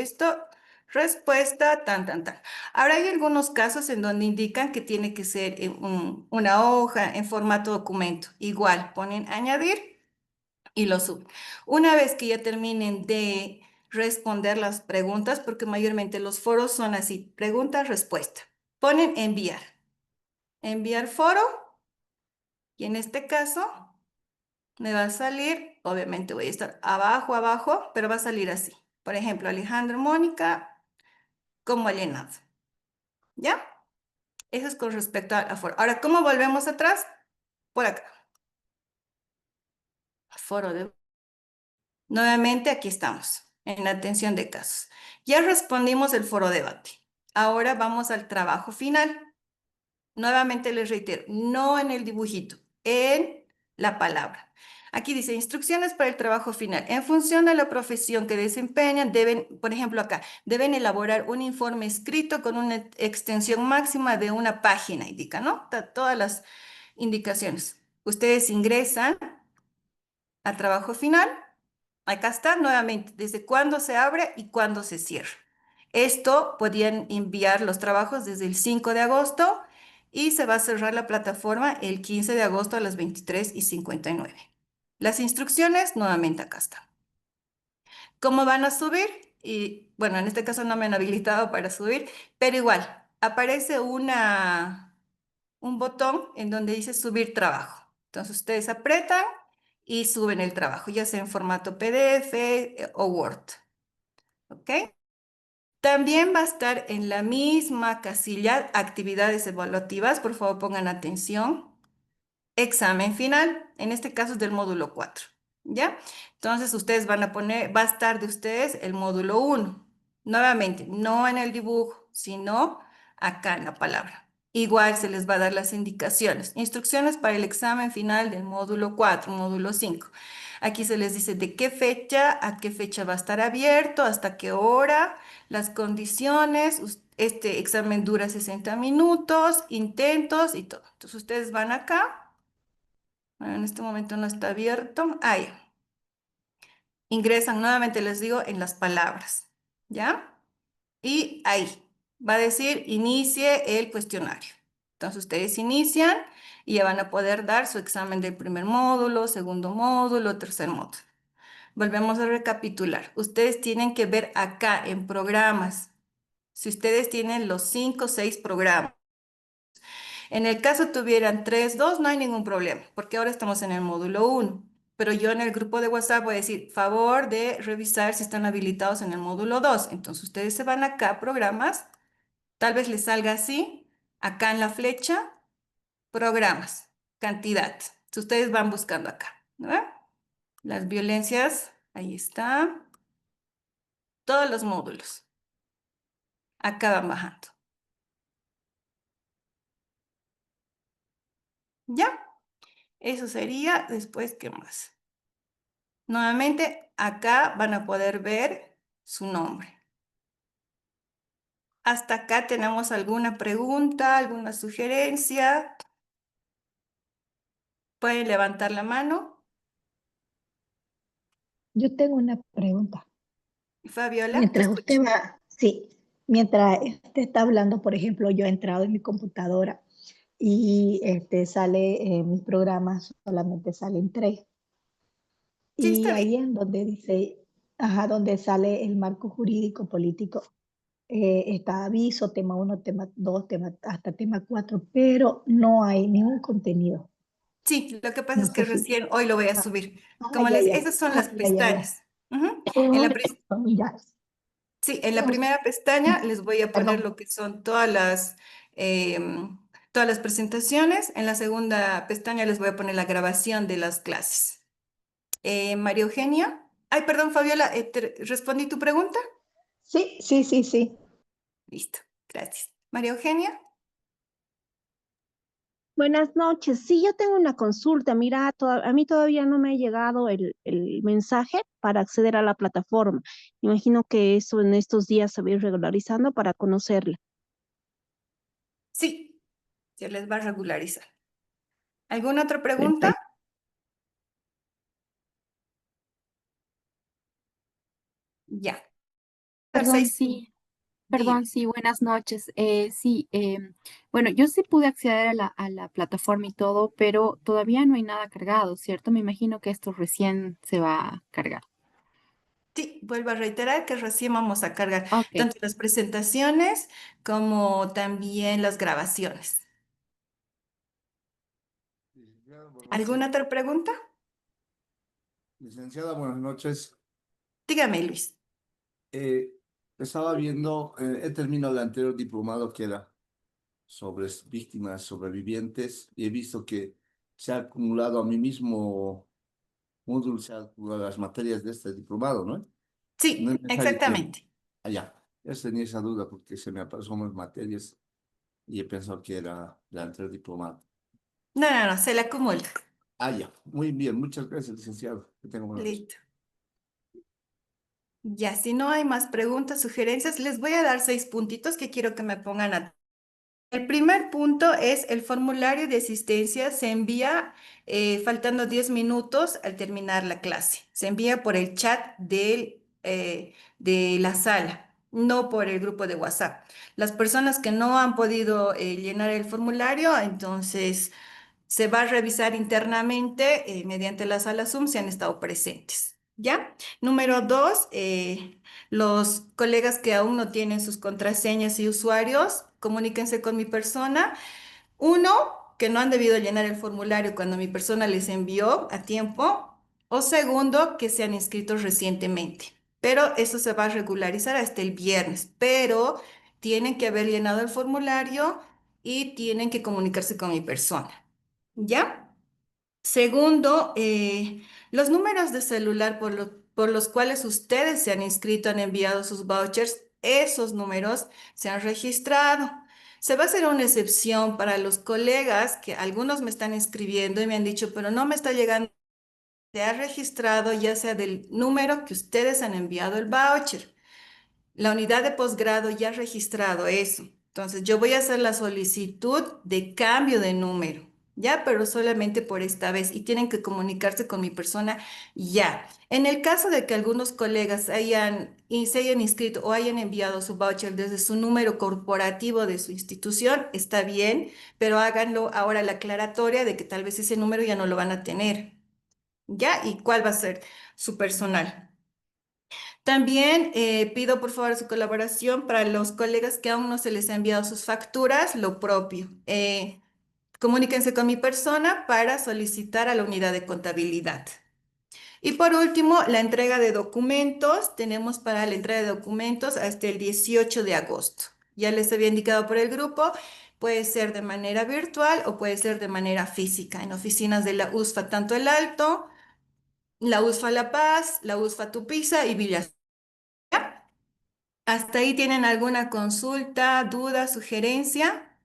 Respuesta tan. Ahora hay algunos casos en donde indican que tiene que ser una hoja en formato documento. Igual, ponen añadir y lo suben. Una vez que ya terminen de responder las preguntas, porque mayormente los foros son así, pregunta, respuesta. Ponen enviar. Enviar foro y en este caso me va a salir, obviamente voy a estar abajo, pero va a salir así. Por ejemplo, Alejandro, Mónica, como llenado. ¿Ya? Eso es con respecto a foro. Ahora, ¿cómo volvemos atrás? Por acá. Foro de... Nuevamente aquí estamos, en la atención de casos. Ya respondimos el foro debate. Ahora vamos al trabajo final. Nuevamente les reitero, no en el dibujito, en la palabra. Aquí dice instrucciones para el trabajo final. En función de la profesión que desempeñan, deben, por ejemplo acá, deben elaborar un informe escrito con una extensión máxima de una página, indica, ¿no? Todas las indicaciones. Ustedes ingresan a trabajo final. Acá está nuevamente, desde cuándo se abre y cuándo se cierra. Esto podían enviar los trabajos desde el 5 de agosto y se va a cerrar la plataforma el 15 de agosto a las 23:59. Las instrucciones nuevamente acá están. ¿Cómo van a subir? Y bueno, en este caso no me han habilitado para subir, pero igual, aparece un botón en donde dice subir trabajo. Entonces ustedes apretan y suben el trabajo, ya sea en formato PDF o Word. ¿Ok? También va a estar en la misma casilla actividades evaluativas. Por favor, pongan atención. Examen final, en este caso es del módulo 4. ¿Ya? Entonces ustedes van a poner, va a estar de ustedes el módulo 1. Nuevamente, no en el dibujo, sino acá en la palabra. Igual se les va a dar las indicaciones. Instrucciones para el examen final del módulo 4, módulo 5. Aquí se les dice de qué fecha, a qué fecha va a estar abierto, hasta qué hora, las condiciones. Este examen dura 60 minutos, intentos y todo. Entonces ustedes van acá. Bueno, en este momento no está abierto. Ahí. Ingresan nuevamente, les digo, en las palabras. ¿Ya? Y ahí va a decir inicie el cuestionario. Entonces ustedes inician y ya van a poder dar su examen del primer módulo, segundo módulo, tercer módulo. volvemos a recapitular. Ustedes tienen que ver acá en programas. Si ustedes tienen los 5 o 6 programas. En el caso tuvieran 3, 2, no hay ningún problema, porque ahora estamos en el módulo 1. Pero yo en el grupo de WhatsApp voy a decir, favor de revisar si están habilitados en el módulo 2. Entonces ustedes se van acá a programas, tal vez les salga así, acá en la flecha, programas, cantidad. Si ustedes van buscando acá, ¿no? Las violencias, ahí está, todos los módulos. Acá van bajando. ¿Ya? Eso sería después, ¿qué más? Nuevamente, acá van a poder ver su nombre. ¿Hasta acá tenemos alguna pregunta, alguna sugerencia? ¿Pueden levantar la mano? Yo tengo una pregunta. Fabiola, te Mientras escucho. usted va, sí, mientras usted está hablando, por ejemplo, yo he entrado en mi computadora y sale mis programas, solamente salen 3. Sí, Y está bien. ahí en donde dice, ajá, donde sale el marco jurídico político, está aviso, tema 1, tema 2, hasta tema 4, pero no hay ningún contenido. Sí, lo que pasa No es que sé si. recién hoy lo voy a Ah, subir. Como ya, les, ya, esas son las ya, ya, ya. pestañas. Ujú. En la, pri- Ya. sí, en la primera pestaña les voy a poner Perdón. lo que son todas las presentaciones. En la segunda pestaña les voy a poner la grabación de las clases. María Eugenia. Ay, perdón, Fabiola, ¿respondí tu pregunta? Sí, sí, sí, sí. Listo, gracias. María Eugenia. Buenas noches. Sí, yo tengo una consulta. Mira, a mí todavía no me ha llegado el mensaje para acceder a la plataforma. Imagino que eso en estos días se va a ir regularizando para conocerla. Sí, se les va a regularizar. ¿Alguna otra pregunta? Perfecto. Ya. Dar Perdón, 6. sí, perdón, Dígame. sí, buenas noches. Sí, bueno, yo sí pude acceder a la plataforma y todo, pero todavía no hay nada cargado, ¿cierto? Me imagino que esto recién se va a cargar. Sí, vuelvo a reiterar que recién vamos a cargar Ok. tanto las presentaciones como también las grabaciones. Licenciada, buenas noches. ¿Alguna otra pregunta? Licenciada, buenas noches. Dígame, Luis. Eh, Estaba viendo, he terminado el anterior diplomado que era sobre víctimas sobrevivientes y he visto que se ha acumulado a mi mismo módulo, se ha acumulado las materias de este diplomado, ¿no? No Sí, es necesario que... exactamente. Allá. Yo tenía esa duda porque se me aparecieron más materias y he pensado que era el anterior diplomado. No, no, no, se le acumula. Ya. Muy bien. Muchas gracias, licenciado. Que tenga buena noche. Listo. Ya, si no hay más preguntas, sugerencias, les voy a dar 6 puntitos que quiero que me pongan a... El primer punto es el formulario de asistencia se envía faltando 10 minutos al terminar la clase. Se envía por el chat de la sala, no por el grupo de WhatsApp. Las personas que no han podido llenar el formulario, entonces se va a revisar internamente mediante la sala Zoom si han estado presentes. ¿Ya? Número 2, los colegas que aún no tienen sus contraseñas y usuarios, comuníquense con mi persona. Uno, que no han debido llenar el formulario cuando mi persona les envió a tiempo. O segundo, que se han inscrito recientemente. Pero eso se va a regularizar hasta el viernes. Pero tienen que haber llenado el formulario y tienen que comunicarse con mi persona. ¿Ya? Segundo, los números de celular por los cuales ustedes se han inscrito, han enviado sus vouchers, esos números se han registrado. Se va a hacer una excepción para los colegas que algunos me están escribiendo y me han dicho, pero no me está llegando. Se ha registrado ya sea del número que ustedes han enviado el voucher. La unidad de posgrado ya ha registrado eso. Entonces, yo voy a hacer la solicitud de cambio de número, ya, pero solamente por esta vez y tienen que comunicarse con mi persona ya. En el caso de que algunos colegas se hayan inscrito o hayan enviado su voucher desde su número corporativo de su institución, está bien, pero háganlo ahora la aclaratoria de que tal vez ese número ya no lo van a tener. ¿ya? ¿Y cuál va a ser su personal? También pido por favor su colaboración para los colegas que aún no se les ha enviado sus facturas, lo propio. Comuníquense con mi persona para solicitar a la unidad de contabilidad. Y por último, la entrega de documentos. Tenemos para la entrega de documentos hasta el 18 de agosto. Ya les había indicado por el grupo, puede ser de manera virtual o puede ser de manera física, en oficinas de la USFA, tanto El Alto, la USFA La Paz, la USFA Tupiza y Villa. ¿Hasta ahí tienen alguna consulta, duda, sugerencia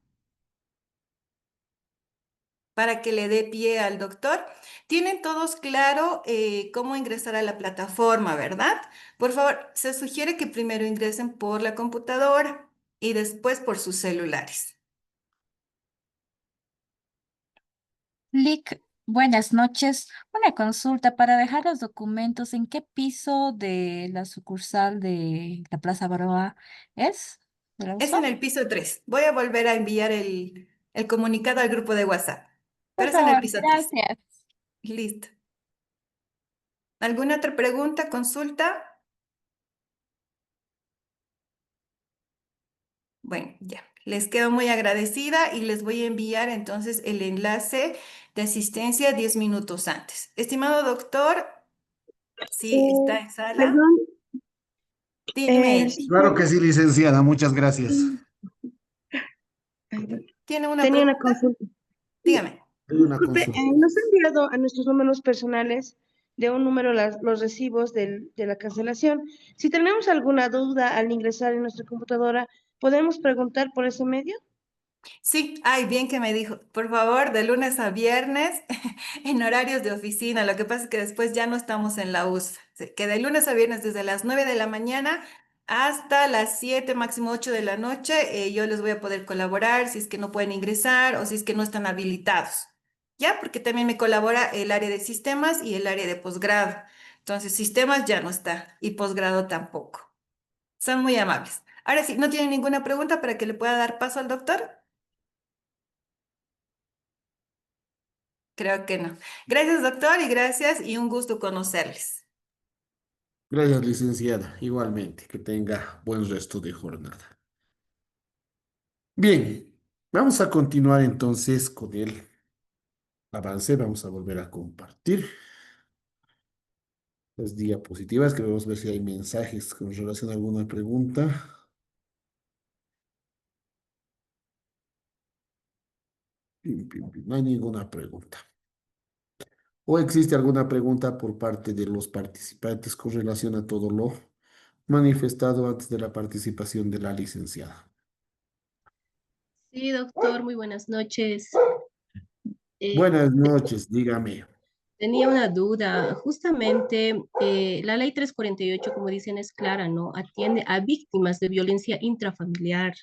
para que le dé pie al doctor? Tienen todos claro cómo ingresar a la plataforma, ¿verdad? Por favor, se sugiere que primero ingresen por la computadora y después por sus celulares. Lick, buenas noches. Una consulta para dejar los documentos. ¿En qué piso de la sucursal de la Plaza Baroa es? ¿De la Es USFA? en el piso 3. Voy a volver a enviar el comunicado al grupo de WhatsApp, Por pero es en el favor, piso 3. gracias. Listo. ¿Alguna otra pregunta, consulta? Bueno, ya. Les quedo muy agradecida y les voy a enviar entonces el enlace de asistencia 10 minutos antes. Estimado doctor, sí, está en sala. Perdón, Dime, Elvi. Claro que sí, licenciada, muchas gracias. ¿Tiene una tenía una pregunta? consulta. Dígame. Hay una Disculpe, consulta. nos ha enviado a nuestros números personales de un número los recibos de la cancelación. Si tenemos alguna duda al ingresar en nuestra computadora, ¿podemos preguntar por ese medio? Sí, ay, bien que me dijo. Por favor, de lunes a viernes en horarios de oficina. Lo que pasa es que después ya no estamos en la USA. Que de lunes a viernes desde las 9 de la mañana hasta las 7, máximo 8 de la noche, yo les voy a poder colaborar si es que no pueden ingresar o si es que no están habilitados. ¿Ya? Porque también me colabora el área de sistemas y el área de posgrado. Entonces, sistemas ya no está y posgrado tampoco. Son muy amables. Ahora sí, ¿no tienen ninguna pregunta para que le pueda dar paso al doctor? Creo que no. Gracias, doctor, y gracias y un gusto conocerles. Gracias, licenciada. Igualmente, que tenga buen resto de jornada. Bien, vamos a continuar entonces con el avance. Vamos a volver a compartir las diapositivas. Queremos ver si hay mensajes con relación a alguna pregunta. Pim, pim, pim. No hay ninguna pregunta. ¿O existe alguna pregunta por parte de los participantes con relación a todo lo manifestado antes de la participación de la licenciada? Sí, doctor, muy buenas noches. Buenas noches, dígame. Tenía una duda. Justamente la ley 348, como dicen, es clara, ¿no? Atiende a víctimas de violencia intrafamiliar.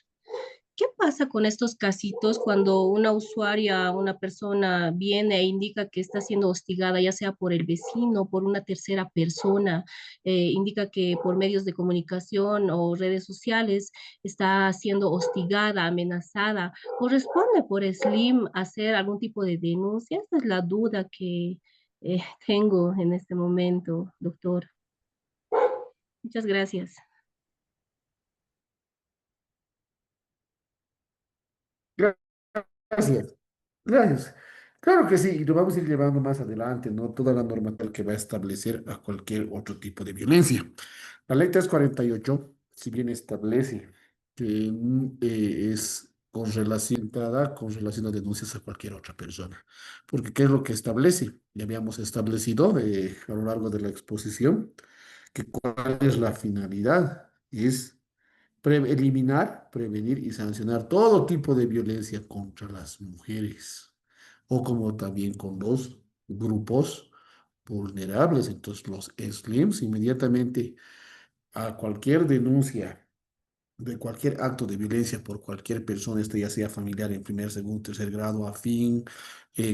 ¿Qué pasa con estos casitos cuando una usuaria, una persona viene e indica que está siendo hostigada, ya sea por el vecino, por una tercera persona, indica que por medios de comunicación o redes sociales está siendo hostigada, amenazada? ¿Corresponde por Slim hacer algún tipo de denuncia? Esa es la duda que tengo en este momento, doctor. Muchas gracias. Gracias. Gracias. Claro que sí, y lo vamos a ir llevando más adelante, ¿no? Toda la normativa que va a establecer a cualquier otro tipo de violencia. La ley 348, si bien establece que es con relación a denuncias a cualquier otra persona. Porque ¿qué es lo que establece? Ya habíamos establecido a lo largo de la exposición que cuál es la finalidad. Es eliminar, prevenir y sancionar todo tipo de violencia contra las mujeres o como también con los grupos vulnerables. Entonces los SLIMs inmediatamente a cualquier denuncia de cualquier acto de violencia por cualquier persona, esto ya sea familiar en primer, segundo, tercer grado, afín,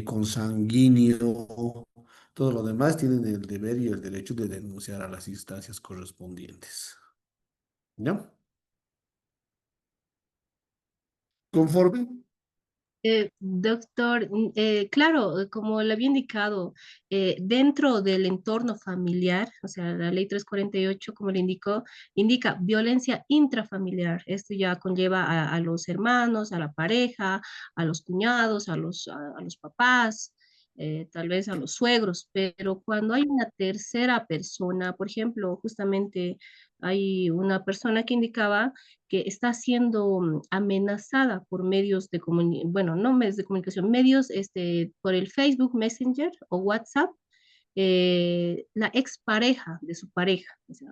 consanguíneo, todo lo demás tienen el deber y el derecho de denunciar a las instancias correspondientes. ¿No? ¿Conforme? Doctor, claro, como le había indicado, dentro del entorno familiar, o sea, la ley 348, como le indicó, indica violencia intrafamiliar. Esto ya conlleva a los hermanos, a la pareja, a los cuñados, a los papás, tal vez a los suegros, pero cuando hay una tercera persona, por ejemplo, justamente hay una persona que indicaba que está siendo amenazada por medios de comunicación, bueno, no medios de comunicación, medios por el Facebook Messenger o WhatsApp, la expareja de su pareja. O sea,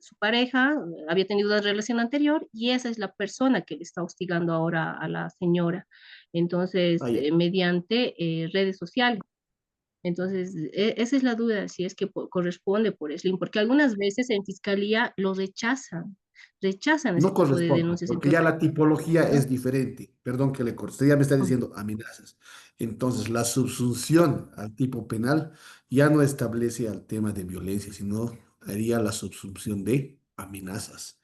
su pareja había tenido una relación anterior y esa es la persona que le está hostigando ahora a la señora. Entonces, Ah, ya. mediante redes sociales. Entonces, esa es la duda, si es que corresponde por SLIM, porque algunas veces en fiscalía lo rechazan ese No tipo de corresponde, denuncias en porque ya contra. la tipología Ajá. es diferente. Perdón que le corte. Usted ya me está diciendo amenazas. Entonces, la subsunción al tipo penal ya no establece al tema de violencia, sino haría la subsunción de amenazas,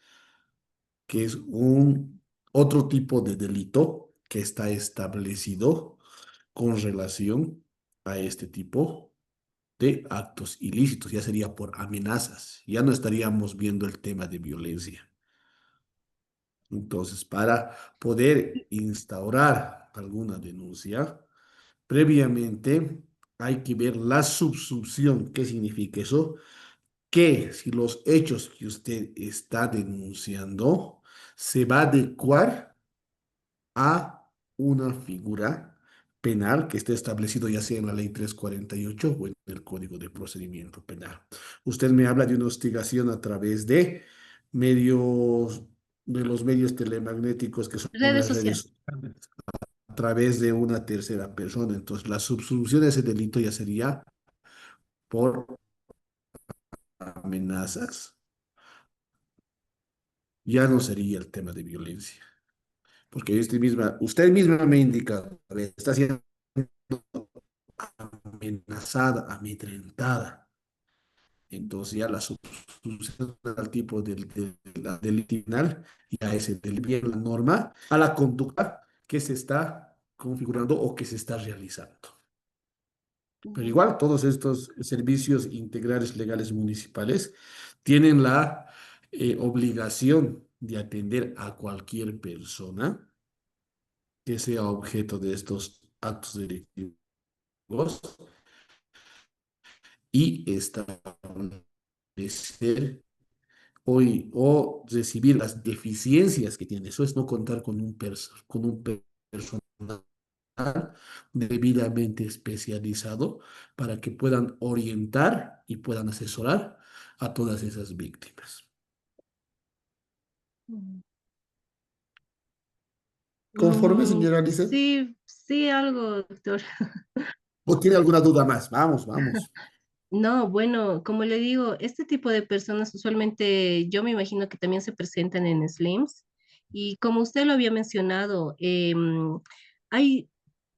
que es un otro tipo de delito que está establecido con relación a este tipo de actos ilícitos. Ya sería por amenazas. Ya no estaríamos viendo el tema de violencia. Entonces, para poder instaurar alguna denuncia, previamente hay que ver la subsunción. ¿Qué significa eso? Que si los hechos que usted está denunciando se va a adecuar a una figura penal que esté establecido ya sea en la ley 348 o en el Código de Procedimiento Penal. Usted me habla de una hostigación a través de medios, de los medios telemagnéticos que son Redes las redes sociales. sociales, a través de una tercera persona. Entonces, la subsunción de ese delito ya sería por amenazas, ya no sería el tema de violencia. Porque usted misma me indica, a ver, está siendo amenazada, amedrentada. Entonces ya la sustitución al tipo del penal ya es el bien la norma a la conducta que se está configurando o que se está realizando. Pero igual todos estos servicios integrales legales municipales tienen la obligación de atender a cualquier persona que sea objeto de estos actos delictivos y establecer o recibir las deficiencias que tiene. Eso es no contar con personal debidamente especializado para que puedan orientar y puedan asesorar a todas esas víctimas. Mm, ¿Conforme, señora Alice? sí, sí, algo, doctor. ¿O tiene alguna duda más? Vamos, vamos. No, bueno, como le digo, este tipo de personas usualmente yo me imagino que también se presentan en Slims y como usted lo había mencionado, hay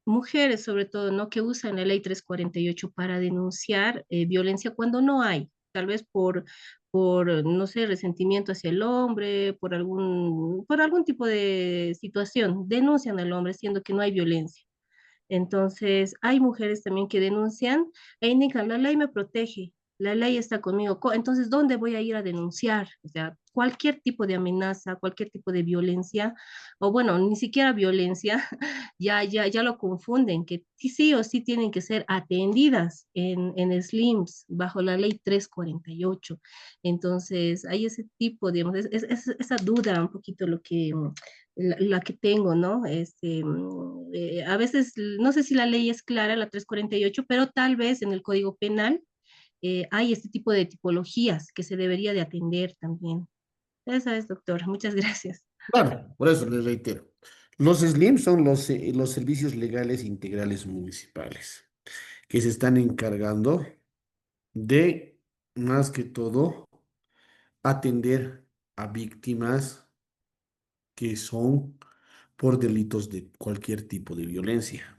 mujeres sobre todo, ¿no? Que usan la ley 348 para denunciar violencia cuando no hay, tal vez no sé, resentimiento hacia el hombre, por algún tipo de situación, denuncian al hombre siendo que no hay violencia. Entonces, hay mujeres también que denuncian e indican, la ley me protege, la ley está conmigo. Entonces, ¿dónde voy a ir a denunciar? O sea, cualquier tipo de amenaza, cualquier tipo de violencia, o bueno, ni siquiera violencia, ya lo confunden, que sí, sí o sí tienen que ser atendidas en SLIMS bajo la ley 348. Entonces, hay ese tipo, digamos, esa duda un poquito lo que la que tengo, ¿no? A veces, no sé si la ley es clara, la 348, pero tal vez en el Código Penal hay este tipo de tipologías que se debería de atender también. Esa es, doctor. Muchas gracias. Claro, por eso les reitero. Los SLIM son los servicios legales integrales municipales que se están encargando de, más que todo, atender a víctimas que son por delitos de cualquier tipo de violencia.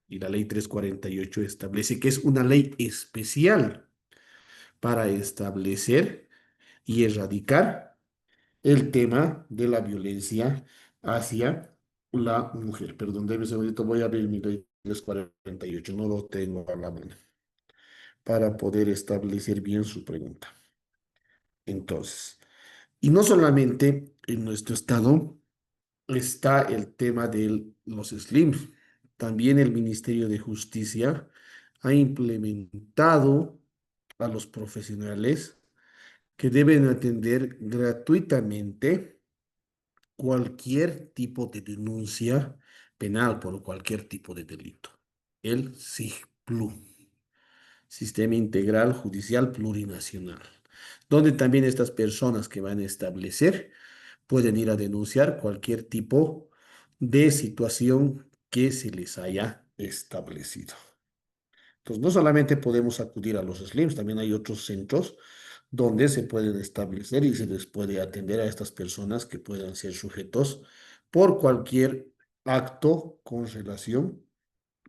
Y la ley 348 establece que es una ley especial para establecer y erradicar el tema de la violencia hacia la mujer. Perdón, debe un segundito, voy a abrir mi ley 348, no lo tengo a la mano, para poder establecer bien su pregunta. Entonces, y no solamente en nuestro estado está el tema de los SLIMs, también el Ministerio de Justicia ha implementado a los profesionales que deben atender gratuitamente cualquier tipo de denuncia penal por cualquier tipo de delito. El SIGPLU, Sistema Integral Judicial Plurinacional, donde también estas personas que van a establecer pueden ir a denunciar cualquier tipo de situación que se les haya establecido. Entonces, no solamente podemos acudir a los SLIMs, también hay otros centros donde se pueden establecer y se les puede atender a estas personas que puedan ser sujetos por cualquier acto con relación,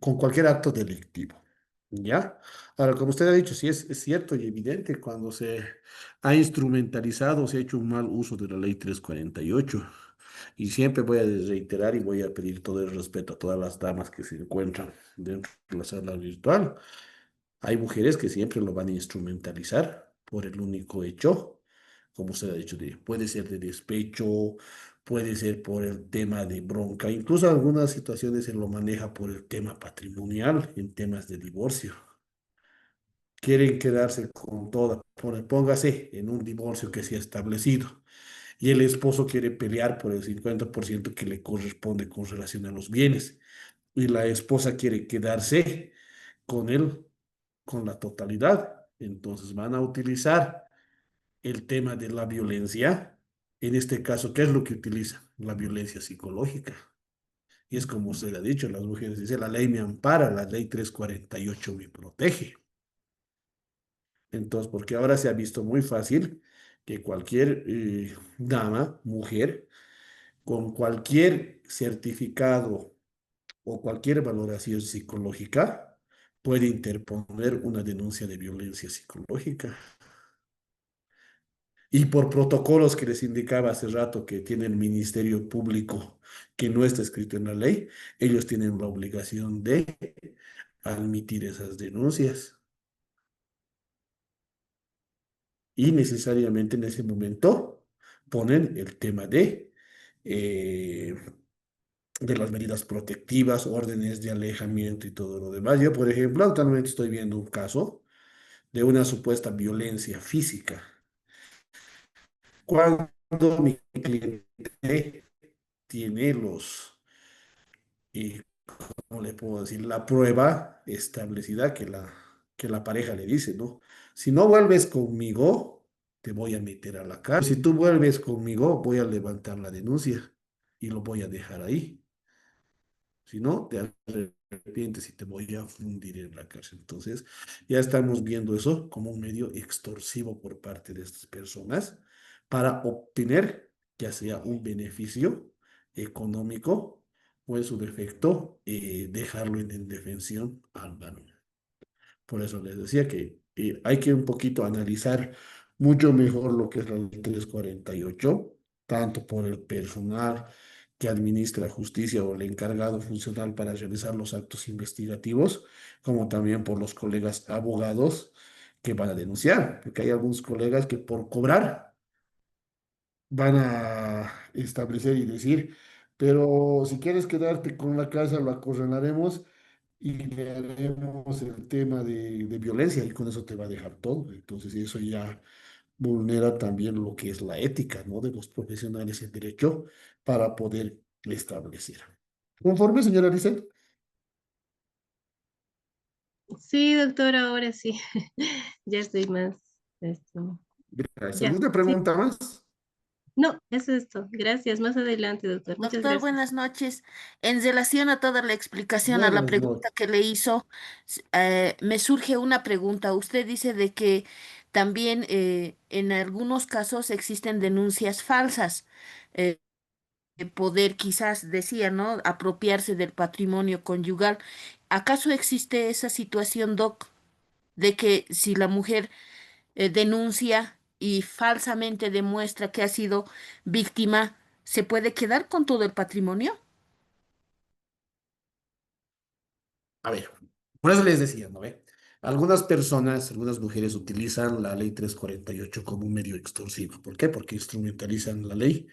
con cualquier acto delictivo. ¿Ya? Ahora, como usted ha dicho, sí es cierto y evidente cuando se ha instrumentalizado, se ha hecho un mal uso de la ley 348. Y siempre voy a reiterar y voy a pedir todo el respeto a todas las damas que se encuentran dentro de la sala virtual. Hay mujeres que siempre lo van a instrumentalizar por el único hecho, como usted ha dicho, puede ser de despecho, puede ser por el tema de bronca, incluso algunas situaciones se lo maneja por el tema patrimonial, en temas de divorcio. Quieren quedarse con toda, póngase en un divorcio que se ha establecido y el esposo quiere pelear por el 50% que le corresponde con relación a los bienes y la esposa quiere quedarse con él con la totalidad. Entonces van a utilizar el tema de la violencia. En este caso, ¿qué es lo que utilizan? La violencia psicológica. Y es como usted ha dicho, las mujeres dicen, la ley me ampara, la ley 348 me protege. Entonces, porque ahora se ha visto muy fácil que cualquier dama, mujer, con cualquier certificado o cualquier valoración psicológica, puede interponer una denuncia de violencia psicológica. Y por protocolos que les indicaba hace rato que tiene el Ministerio Público, que no está escrito en la ley, ellos tienen la obligación de admitir esas denuncias. Y necesariamente en ese momento ponen el tema eh, de las medidas protectivas, órdenes de alejamiento y todo lo demás. Yo, por ejemplo, actualmente estoy viendo un caso de una supuesta violencia física. Cuando mi cliente tiene ¿cómo le puedo decir? La prueba establecida que la pareja le dice, ¿no? Si no vuelves conmigo, te voy a meter a la cárcel. Si tú vuelves conmigo, voy a levantar la denuncia y lo voy a dejar ahí. Si no, te arrepientes y te voy a fundir en la cárcel. Entonces, ya estamos viendo eso como un medio extorsivo por parte de estas personas para obtener ya sea un beneficio económico o en su defecto dejarlo en indefensión al varón. Por eso les decía que hay que un poquito analizar mucho mejor lo que es la ley 348, tanto por el personal que administra justicia o el encargado funcional para realizar los actos investigativos, como también por los colegas abogados que van a denunciar, porque hay algunos colegas que por cobrar van a establecer y decir, pero si quieres quedarte con la casa, lo acorralaremos y le haremos el tema de violencia y con eso te va a dejar todo. Entonces eso ya vulnera también lo que es la ética, ¿no? De los profesionales en derecho para poder establecer. ¿Conforme, señora Lizeth? Sí, doctora, ahora sí. Ya estoy más, Gracias. ya, ¿Alguna sí. pregunta más? No, eso es todo. Gracias. Más adelante, doctor. Muchas Doctor, gracias. buenas noches. En relación a toda la explicación, a la Buenas pregunta noches. que le hizo, me surge una pregunta. Usted dice de que también en algunos casos existen denuncias falsas. De poder, quizás decía, ¿no? Apropiarse del patrimonio conyugal. ¿Acaso existe esa situación, Doc, de que si la mujer denuncia y falsamente demuestra que ha sido víctima, se puede quedar con todo el patrimonio? A ver, por eso les decía, ¿no ve? Algunas personas, algunas mujeres utilizan la ley 348 como un medio extorsivo. ¿Por qué? Porque instrumentalizan la ley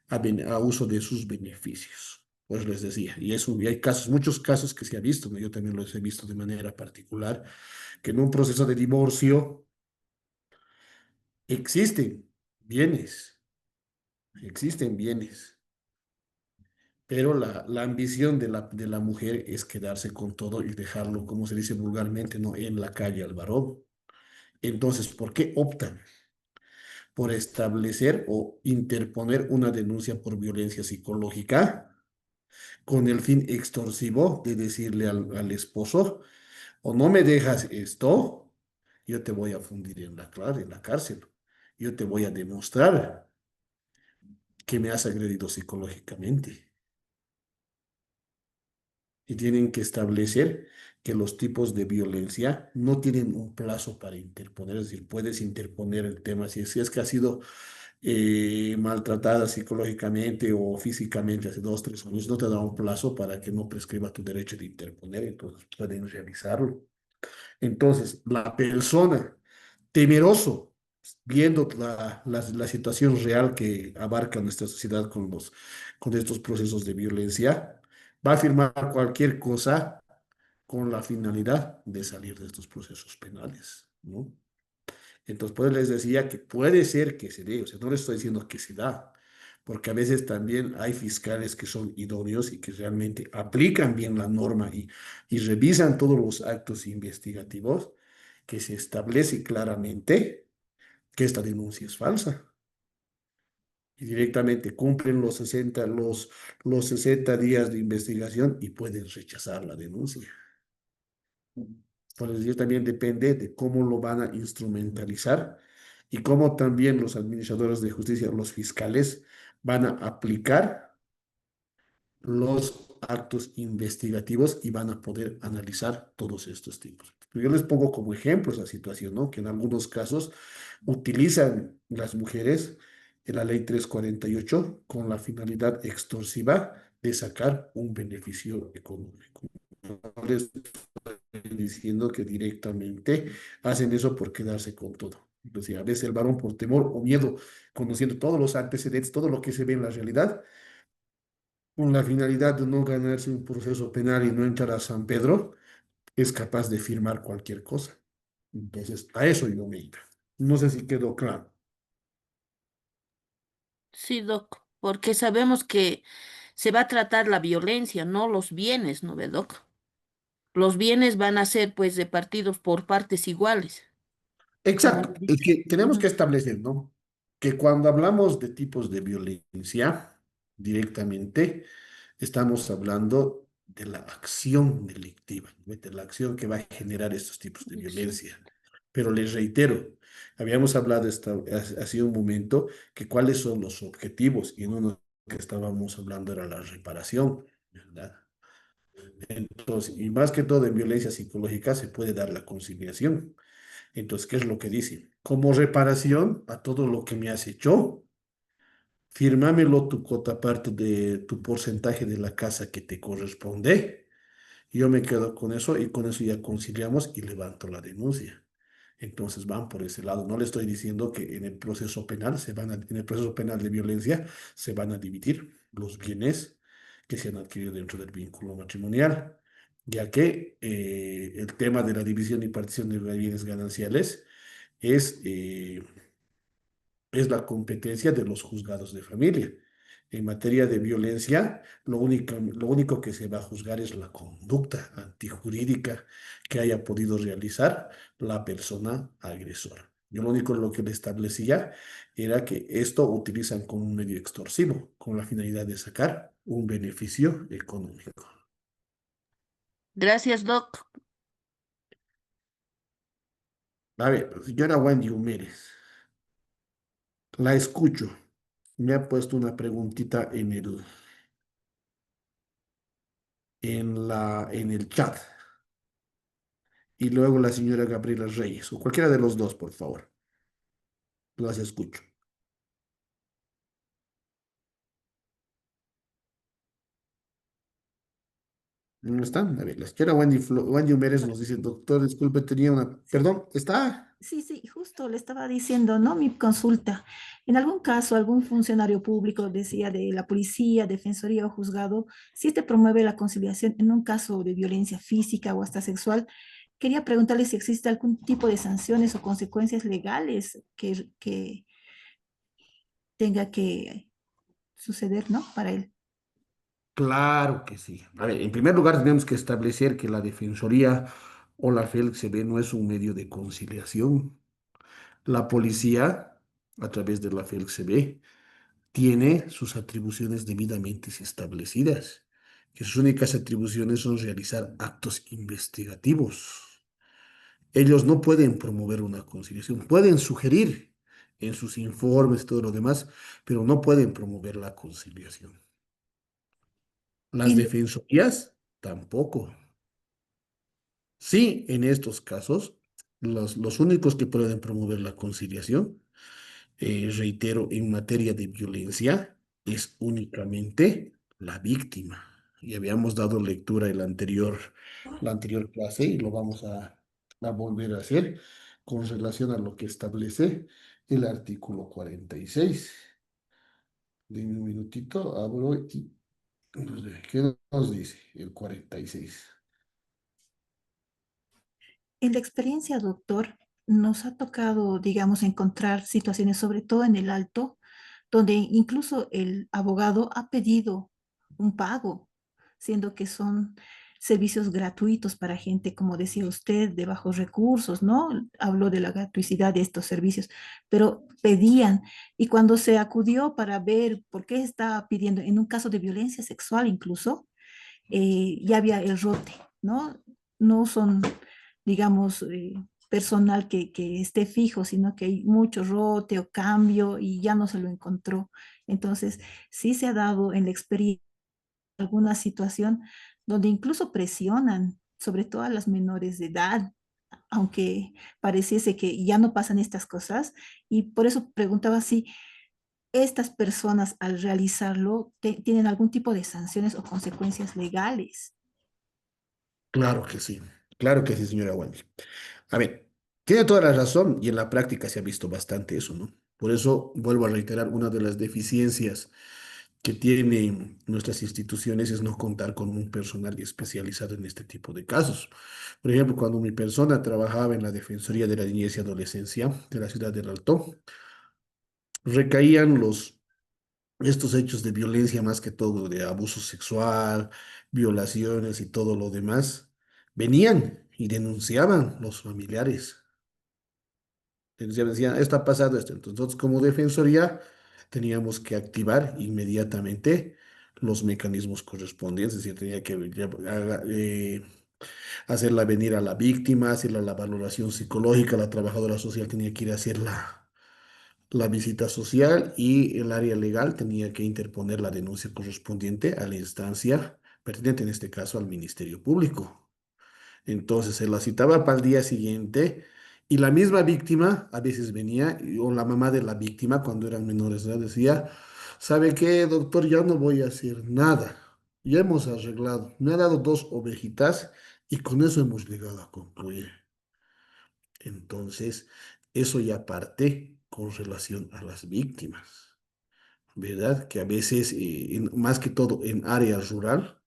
a uso de sus beneficios. Pues les decía, y eso, y hay casos, muchos casos que se ha visto, ¿no? Yo también los he visto de manera particular, que en un proceso de divorcio existen bienes, existen bienes, pero la ambición de la mujer es quedarse con todo y dejarlo, como se dice vulgarmente, ¿no? En la calle al varón. Entonces, ¿por qué optan por establecer o interponer una denuncia por violencia psicológica con el fin extorsivo de decirle al esposo, o no me dejas esto, yo te voy a fundir en la cárcel, yo te voy a demostrar que me has agredido psicológicamente? Y tienen que establecer que los tipos de violencia no tienen un plazo para interponer, es decir, puedes interponer el tema si es que ha sido maltratada psicológicamente o físicamente hace 2, 3 años, no te da un plazo para que no prescriba tu derecho de interponer, entonces pueden realizarlo. Entonces, la persona temeroso, viendo la situación real que abarca nuestra sociedad con estos procesos de violencia, va a firmar cualquier cosa con la finalidad de salir de estos procesos penales, ¿no? Entonces, pues les decía que puede ser que se dé, o sea, no les estoy diciendo que se da, porque a veces también hay fiscales que son idóneos y que realmente aplican bien la norma y revisan todos los actos investigativos, que se establece claramente que esta denuncia es falsa. Y directamente cumplen los 60 días de investigación y pueden rechazar la denuncia. Por eso también depende de cómo lo van a instrumentalizar y cómo también los administradores de justicia, los fiscales, van a aplicar los actos investigativos y van a poder analizar todos estos tipos. Yo les pongo como ejemplo esa situación, ¿no? Que en algunos casos utilizan las mujeres en la ley 348 con la finalidad extorsiva de sacar un beneficio económico. No les estoy diciendo que directamente hacen eso por quedarse con todo. Entonces, a veces el varón por temor o miedo, conociendo todos los antecedentes, todo lo que se ve en la realidad, con la finalidad de no ganarse un proceso penal y no entrar a San Pedro, es capaz de firmar cualquier cosa. Entonces, a eso yo me iba. No sé si quedó claro. Sí, Doc, porque sabemos que se va a tratar la violencia, no los bienes, ¿no ve, Doc? Los bienes van a ser pues repartidos por partes iguales, como Exacto. lo Es dice. que tenemos que Ujú. establecer, ¿no? Que cuando hablamos de tipos de violencia directamente, estamos hablando de la acción delictiva, ¿no? De la acción que va a generar estos tipos de violencia. Pero les reitero, habíamos hablado hace un momento que cuáles son los objetivos y en uno que estábamos hablando era la reparación, ¿verdad? Entonces, y más que todo en violencia psicológica se puede dar la conciliación. Entonces, ¿qué es lo que dice? Como reparación a todo lo que me has hecho, fírmamelo tu cuota parte de tu porcentaje de la casa que te corresponde. Yo me quedo con eso y con eso ya conciliamos y levanto la denuncia. Entonces van por ese lado. No le estoy diciendo que en el proceso penal en el proceso penal de violencia se van a dividir los bienes que se han adquirido dentro del vínculo matrimonial, ya que el tema de la división y partición de los bienes gananciales es, eh, es la competencia de los juzgados de familia. En materia de violencia, lo único que se va a juzgar es la conducta antijurídica que haya podido realizar la persona agresora. Yo lo único lo que le establecía era que esto utilizan como un medio extorsivo, con la finalidad de sacar un beneficio económico. Gracias, Doc. A ver, señora Wendy Humérez, la escucho. Me ha puesto una preguntita en el chat. Y luego la señora Gabriela Reyes, o cualquiera de los dos, por favor. Las escucho. No está. A ver, la señora Wendy Humérez nos dice, doctor, disculpe, tenía una... Perdón, ¿está? Sí, sí, justo le estaba diciendo, ¿no? Mi consulta. En algún caso, algún funcionario público, decía de la policía, defensoría o juzgado, si este promueve la conciliación en un caso de violencia física o hasta sexual, quería preguntarle si existe algún tipo de sanciones o consecuencias legales que tenga que suceder, ¿no? Para él. Claro que sí. A ver, en primer lugar tenemos que establecer que la Defensoría o la FELCB no es un medio de conciliación. La policía, a través de la FELCB, tiene sus atribuciones debidamente establecidas, que sus únicas atribuciones son realizar actos investigativos. Ellos no pueden promover una conciliación, pueden sugerir en sus informes todo lo demás, pero no pueden promover la conciliación. Las Y defensorías tampoco. Sí, en estos casos, los únicos que pueden promover la conciliación, reitero, en materia de violencia, es únicamente la víctima. Y habíamos dado lectura en la anterior clase y lo vamos a volver a hacer con relación a lo que establece el artículo 46. Dime un minutito, abro y ¿qué nos dice el 46? en la experiencia, doctor, nos ha tocado, digamos, encontrar situaciones, sobre todo en el alto, donde incluso el abogado ha pedido un pago, siendo que son servicios gratuitos para gente, como decía usted, de bajos recursos, ¿no? Habló de la gratuidad de estos servicios, pero pedían, y cuando se acudió para ver por qué estaba pidiendo, en un caso de violencia sexual incluso, ya había el rote, ¿no? No son, digamos, personal que esté fijo, sino que hay mucho rote o cambio y ya no se lo encontró. Entonces, sí se ha dado en la experiencia alguna situación donde incluso presionan, sobre todo a las menores de edad, aunque pareciese que ya no pasan estas cosas. Y por eso preguntaba si estas personas al realizarlo tienen algún tipo de sanciones o consecuencias legales. Claro que sí, señora Wendy. A ver, tiene toda la razón y en la práctica se ha visto bastante eso, ¿no? Por eso vuelvo a reiterar, una de las deficiencias que tienen nuestras instituciones es no contar con un personal especializado en este tipo de casos. Por ejemplo, cuando mi persona trabajaba en la Defensoría de la Niñez y Adolescencia de la ciudad del Alto, recaían estos hechos de violencia, más que todo de abuso sexual, violaciones y todo lo demás, venían y denunciaban los familiares. Decían, esto ha pasado esto. Entonces, nosotros como defensoría teníamos que activar inmediatamente los mecanismos correspondientes, es decir, tenía que hacerla venir a la víctima, hacerle la valoración psicológica, la trabajadora social tenía que ir a hacer la visita social y el área legal tenía que interponer la denuncia correspondiente a la instancia pertinente, en este caso al Ministerio Público. Entonces se la citaba para el día siguiente y la misma víctima a veces venía, o la mamá de la víctima cuando eran menores de edad decía, ¿sabe qué, doctor? Ya no voy a hacer nada. Ya hemos arreglado. Me ha dado dos ovejitas y con eso hemos llegado a concluir. Entonces, eso ya parte con relación a las víctimas, ¿verdad? Que a veces, más que todo en área rural,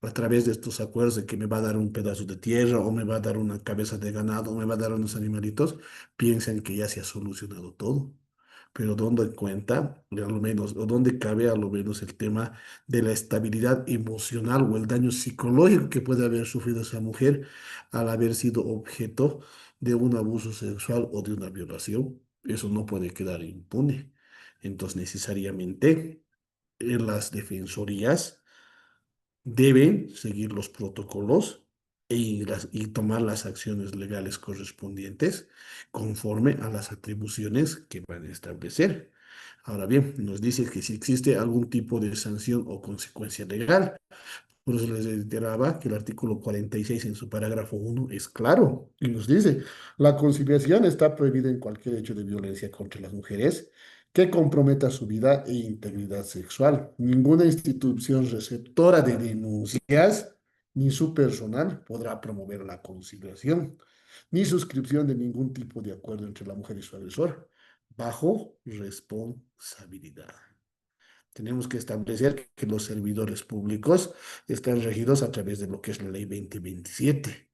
a través de estos acuerdos de que me va a dar un pedazo de tierra o me va a dar una cabeza de ganado o me va a dar unos animalitos, piensan que ya se ha solucionado todo. Pero donde cuenta, a lo menos, o donde cabe a lo menos el tema de la estabilidad emocional o el daño psicológico que puede haber sufrido esa mujer al haber sido objeto de un abuso sexual o de una violación, eso no puede quedar impune. Entonces, necesariamente, en las defensorías deben seguir los protocolos y tomar las acciones legales correspondientes conforme a las atribuciones que van a establecer. Ahora bien, nos dice que si existe algún tipo de sanción o consecuencia legal, por eso les reiteraba que el artículo 46 en su parágrafo 1 es claro y nos dice, la conciliación está prohibida en cualquier hecho de violencia contra las mujeres que comprometa su vida e integridad sexual. Ninguna institución receptora de denuncias ni su personal podrá promover la conciliación, ni suscripción de ningún tipo de acuerdo entre la mujer y su agresor, bajo responsabilidad. Tenemos que establecer que los servidores públicos están regidos a través de lo que es la Ley 2027,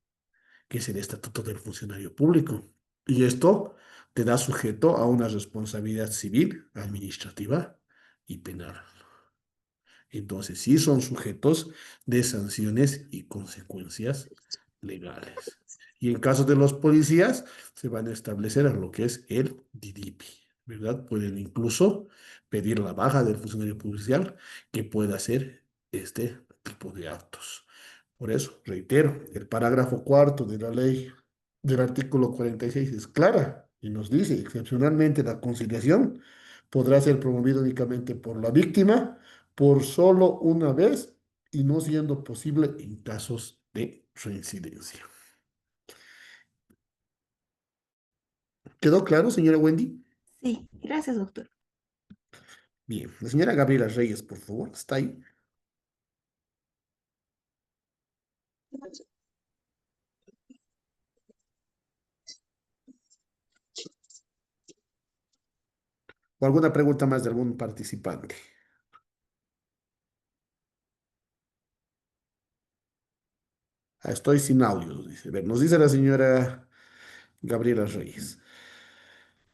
que es el Estatuto del Funcionario Público. Y esto te da sujeto a una responsabilidad civil, administrativa y penal. Entonces, sí son sujetos de sanciones y consecuencias legales. Y en caso de los policías, se van a establecer a lo que es el DDIPI, ¿verdad? Pueden incluso pedir la baja del funcionario policial que pueda hacer este tipo de actos. Por eso, reitero, el parágrafo cuarto de la ley del artículo 46 es clara y nos dice, excepcionalmente la conciliación podrá ser promovida únicamente por la víctima por solo una vez y no siendo posible en casos de reincidencia. ¿Quedó claro, señora Wendy? Sí, gracias, doctor. Bien, la señora Gabriela Reyes, por favor, está ahí. ¿O alguna pregunta más de algún participante? Ah, estoy sin audio, nos dice. A ver, nos dice la señora Gabriela Reyes.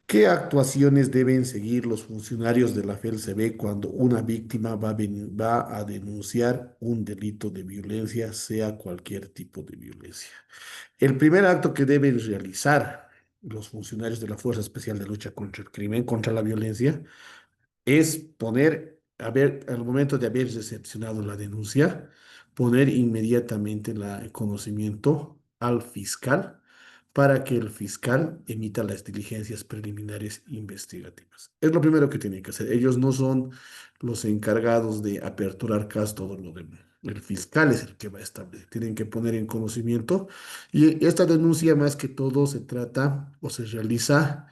¿Qué actuaciones deben seguir los funcionarios de la FELCB cuando una víctima va a denunciar un delito de violencia, sea cualquier tipo de violencia? El primer acto que deben realizar los funcionarios de la Fuerza Especial de Lucha contra el Crimen, contra la Violencia, es poner, al momento de haber recepcionado la denuncia, poner inmediatamente el conocimiento al fiscal para que el fiscal emita las diligencias preliminares investigativas. Es lo primero que tienen que hacer. Ellos no son los encargados de aperturar casos, todo lo demás. El fiscal es el que va a establecer. Tienen que poner en conocimiento. Y esta denuncia, más que todo, se trata o se realiza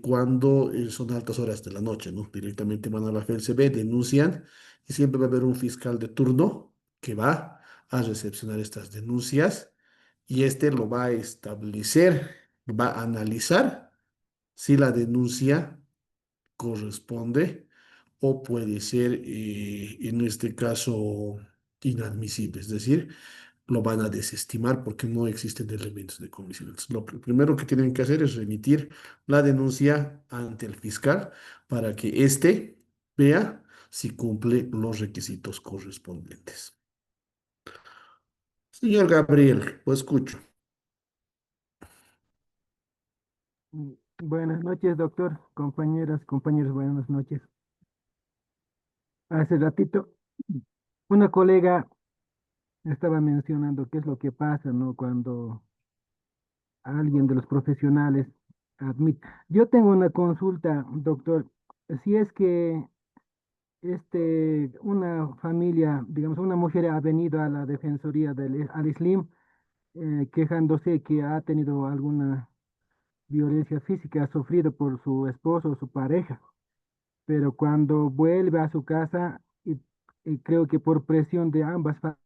cuando son altas horas de la noche, ¿no? Directamente van a la FELCB, denuncian y siempre va a haber un fiscal de turno que va a recepcionar estas denuncias y este lo va a establecer, va a analizar si la denuncia corresponde o puede ser, en este caso, inadmisible. Es decir, lo van a desestimar porque no existen elementos de comisión. Entonces, lo primero que tienen que hacer es remitir la denuncia ante el fiscal para que éste vea si cumple los requisitos correspondientes. Señor Gabriel, lo escucho. Buenas noches, doctor. Compañeras, compañeros, buenas noches. Hace ratito, una colega estaba mencionando qué es lo que pasa, ¿no? Cuando alguien de los profesionales admite. Yo tengo una consulta, doctor. Si es que una familia, digamos, una mujer ha venido a la Defensoría al ISLIM quejándose que ha tenido alguna violencia física, ha sufrido por su esposo o su pareja, pero cuando vuelve a su casa, y creo que por presión de ambas familias,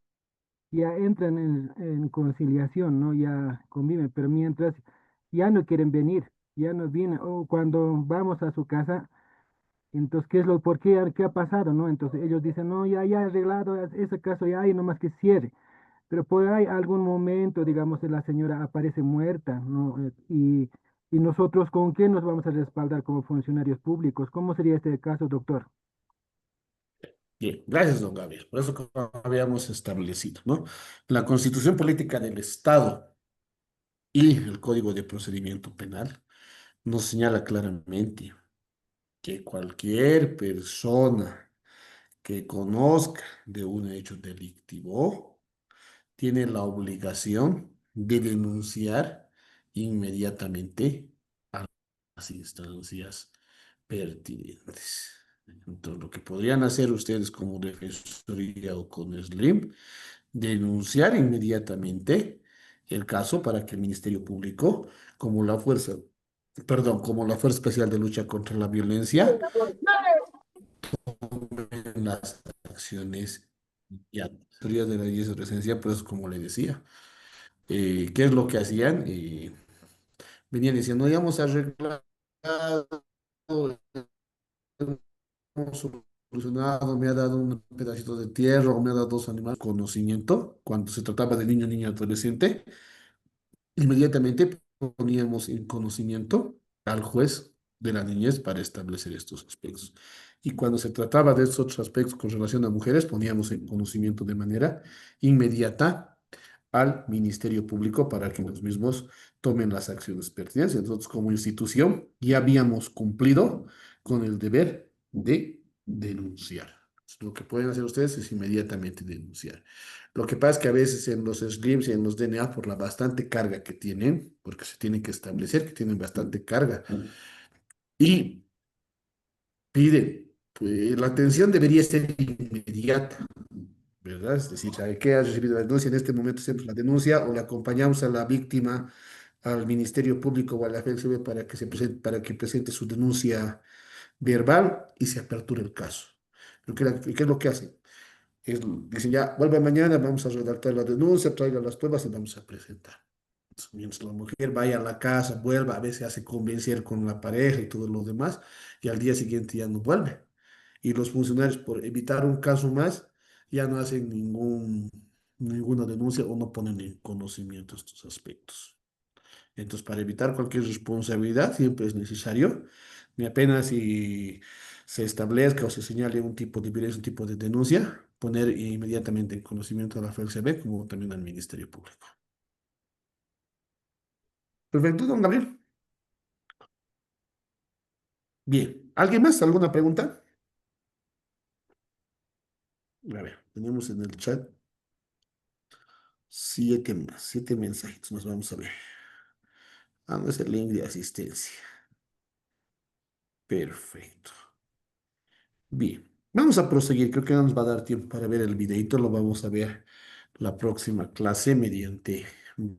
ya entran en conciliación, ¿no? Ya conviven, pero mientras ya no quieren venir, ya no vienen, o cuando vamos a su casa, entonces, por qué ha pasado, no? Entonces ellos dicen, no, ya he arreglado ese caso, ya hay nomás que cierre. Pero por ahí algún momento, digamos, la señora aparece muerta, ¿no? Y nosotros, ¿con qué nos vamos a respaldar como funcionarios públicos? ¿Cómo sería este caso, doctor? Bien, gracias, don Gabriel. Por eso que habíamos establecido, ¿no? La Constitución Política del Estado y el Código de Procedimiento Penal nos señala claramente que cualquier persona que conozca de un hecho delictivo tiene la obligación de denunciar inmediatamente a las instancias pertinentes. Entonces, lo que podrían hacer ustedes como Defensoría o con SLIM, denunciar inmediatamente el caso para que el Ministerio Público, como la fuerza, perdón, como la Fuerza Especial de Lucha contra la Violencia, tomen las acciones Ya, teorías de la niñez y adolescencia, pues como le decía, ¿qué es lo que hacían? Venían diciendo, ya hemos arreglado, hemos solucionado, me ha dado un pedacito de tierra o me ha dado dos animales, conocimiento, cuando se trataba de niño, niña, adolescente, inmediatamente poníamos en conocimiento al juez de la niñez para establecer estos aspectos. Y cuando se trataba de estos otros aspectos con relación a mujeres, poníamos en conocimiento de manera inmediata al Ministerio Público para que los mismos tomen las acciones pertinentes. Nosotros como institución ya habíamos cumplido con el deber de denunciar. Lo que pueden hacer ustedes es inmediatamente denunciar. Lo que pasa es que a veces en los SLIMs y en los DNA, por la bastante carga que tienen, porque se tiene que establecer que tienen bastante carga, y piden, pues, la atención debería ser inmediata, ¿verdad? Es decir, ¿sabe qué? Ha recibido la denuncia, en este momento hacemos la denuncia o le acompañamos a la víctima al Ministerio Público o a la FELCB para que para que presente su denuncia verbal y se aperture el caso. ¿Qué es lo que hacen? Dicen ya, vuelve mañana, vamos a redactar la denuncia, traiga las pruebas y vamos a presentar. Entonces, mientras la mujer vaya a la casa, vuelva, a veces hace convencer con la pareja y todo lo demás, y al día siguiente ya no vuelve. Y los funcionarios, por evitar un caso más, ya no hacen ninguna denuncia o no ponen en conocimiento estos aspectos. Entonces, para evitar cualquier responsabilidad, siempre es necesario, ni apenas si se establezca o se señale un tipo de violencia, un tipo de denuncia, poner inmediatamente en conocimiento a la FELCB como también al Ministerio Público. Perfecto, don Gabriel. Bien, ¿alguien más? ¿Alguna pregunta? A ver, tenemos en el chat siete mensajitos, nos vamos a ver. Ah, no es el link de asistencia. Perfecto. Bien, vamos a proseguir. Creo que no nos va a dar tiempo para ver el videito. Lo vamos a ver la próxima clase mediante,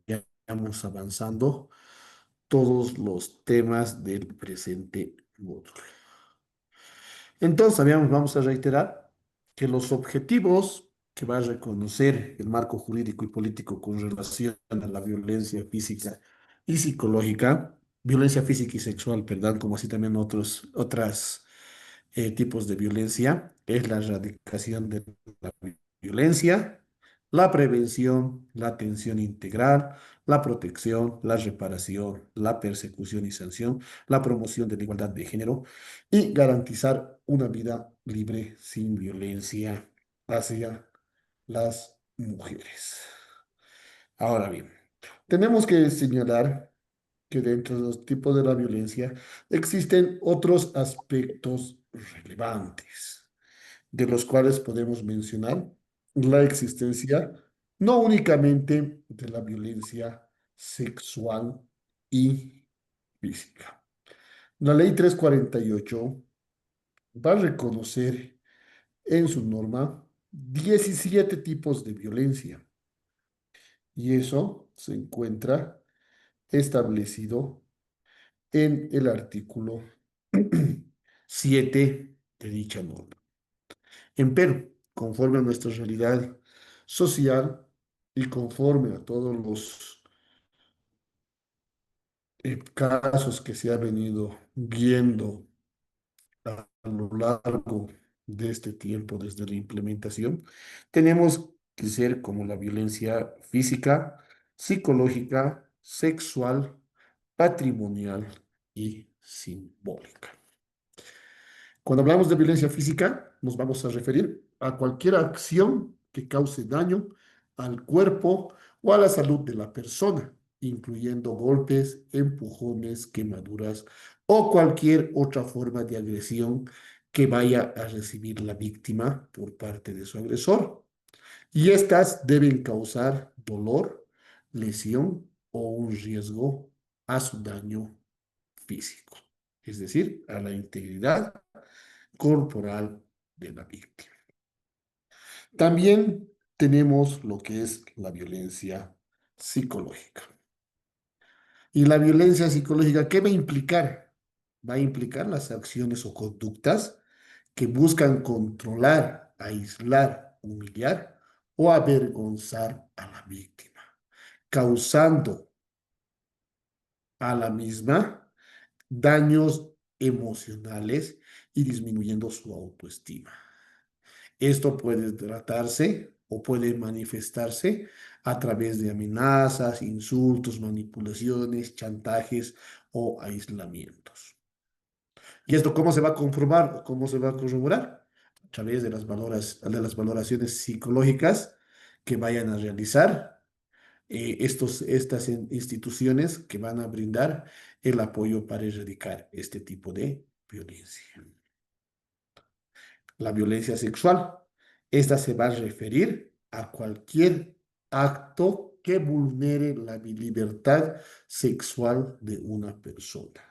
ya vamos avanzando todos los temas del presente módulo. Entonces, vamos a reiterar que los objetivos que va a reconocer el marco jurídico y político con relación a la violencia física y psicológica, violencia física y sexual, perdón, como así también otras tipos de violencia, es la erradicación de la violencia, la prevención, la atención integral, la protección, la reparación, la persecución y sanción, la promoción de la igualdad de género y garantizar una vida libre sin violencia hacia las mujeres. Ahora bien, tenemos que señalar que dentro de los tipos de la violencia existen otros aspectos relevantes, de los cuales podemos mencionar la existencia no únicamente de la violencia sexual y física. La ley 348 va a reconocer en su norma 17 tipos de violencia y eso se encuentra establecido en el artículo 7 de dicha norma. Empero, conforme a nuestra realidad social y conforme a todos los casos que se ha venido viendo a lo largo de este tiempo desde la implementación, tenemos que ser como la violencia física, psicológica, sexual, patrimonial y simbólica. Cuando hablamos de violencia física, nos vamos a referir a cualquier acción que cause daño al cuerpo o a la salud de la persona, incluyendo golpes, empujones, quemaduras o cualquier otra forma de agresión que vaya a recibir la víctima por parte de su agresor. Y estas deben causar dolor, lesión o un riesgo a su daño físico, es decir, a la integridad corporal de la víctima. También tenemos lo que es la violencia psicológica. Y la violencia psicológica, ¿qué va a implicar? Va a implicar las acciones o conductas que buscan controlar, aislar humillar o avergonzar a la víctima, causando a la misma daños emocionales y disminuyendo su autoestima. Esto puede tratarse o puede manifestarse a través de amenazas, insultos, manipulaciones, chantajes o aislamientos. ¿Y esto cómo se va a comprobar? ¿Cómo se va a corroborar? A través de de las valoraciones psicológicas que vayan a realizar estas instituciones que van a brindar el apoyo para erradicar este tipo de violencia. La violencia sexual. Esta se va a referir a cualquier acto que vulnere la libertad sexual de una persona.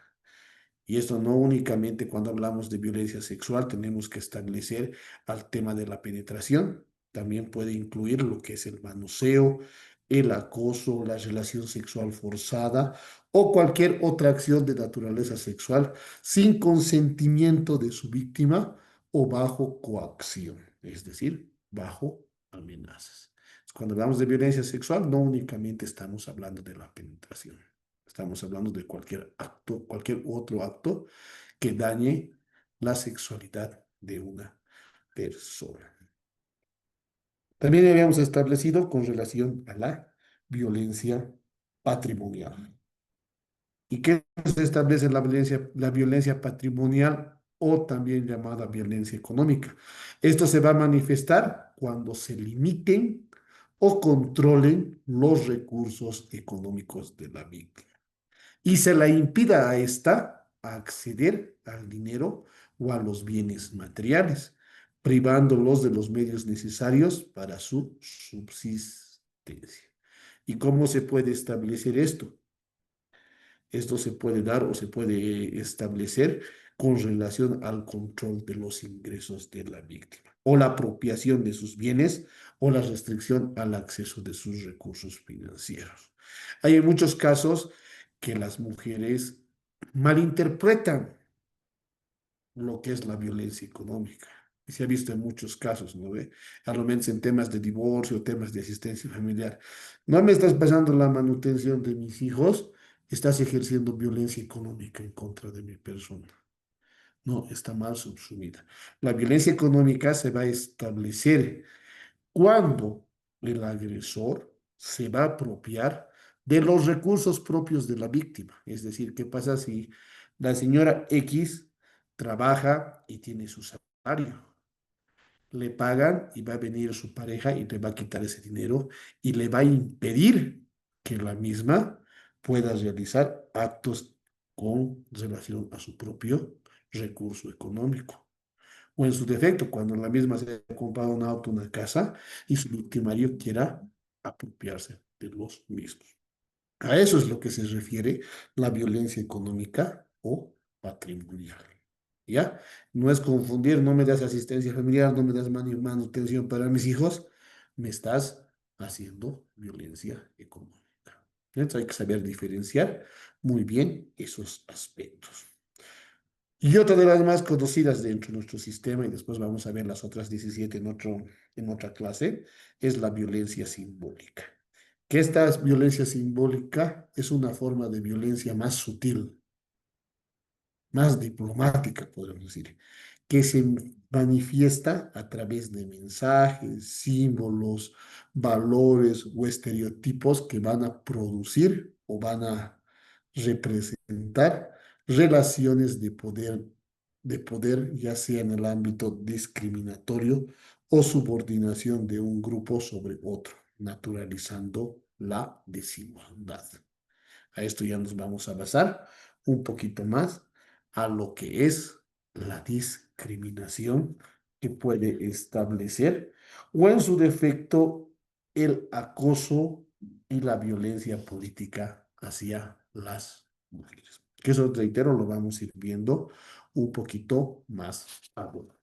Y esto no únicamente cuando hablamos de violencia sexual, tenemos que establecer al tema de la penetración. También puede incluir lo que es el manoseo, el acoso, la relación sexual forzada o cualquier otra acción de naturaleza sexual sin consentimiento de su víctima o bajo coacción, es decir, bajo amenazas. Cuando hablamos de violencia sexual, no únicamente estamos hablando de la penetración. Estamos hablando de cualquier acto, cualquier otro acto que dañe la sexualidad de una persona. También habíamos establecido con relación a la violencia patrimonial. ¿Y qué se establece la violencia patrimonial o también llamada violencia económica? Esto se va a manifestar cuando se limiten o controlen los recursos económicos de la víctima y se la impida a esta acceder al dinero o a los bienes materiales, privándolos de los medios necesarios para su subsistencia. ¿Y cómo se puede establecer esto? Esto se puede dar o se puede establecer con relación al control de los ingresos de la víctima, o la apropiación de sus bienes, o la restricción al acceso de sus recursos financieros. Hay muchos casos que las mujeres malinterpretan lo que es la violencia económica. Y se ha visto en muchos casos, ¿no ve? Al menos en temas de divorcio, temas de asistencia familiar. No me estás pagando la manutención de mis hijos, estás ejerciendo violencia económica en contra de mi persona. No, está mal subsumida. La violencia económica se va a establecer cuando el agresor se va a apropiar de los recursos propios de la víctima. Es decir, ¿qué pasa si la señora X trabaja y tiene su salario? Le pagan y va a venir su pareja y le va a quitar ese dinero y le va a impedir que la misma pueda realizar actos con relación a su propio recurso económico. O en su defecto, cuando la misma se ha comprado un auto, una casa, y su victimario quiera apropiarse de los mismos. A eso es lo que se refiere la violencia económica o patrimonial. ¿Ya? No es confundir, no me das asistencia familiar, no me das manutención para mis hijos, me estás haciendo violencia económica. Entonces hay que saber diferenciar muy bien esos aspectos. Y otra de las más conocidas dentro de nuestro sistema, y después vamos a ver las otras 17 en otra clase, es la violencia simbólica. Que esta violencia simbólica es una forma de violencia más sutil, más diplomática, podemos decir, que se manifiesta a través de mensajes, símbolos, valores o estereotipos que van a producir o van a representar relaciones de poder, ya sea en el ámbito discriminatorio o subordinación de un grupo sobre otro, naturalizando la desigualdad. A esto ya nos vamos a basar un poquito más a lo que es la discriminación que puede establecer o en su defecto el acoso y la violencia política hacia las mujeres. Que eso, reitero, lo vamos a ir viendo un poquito más adelante.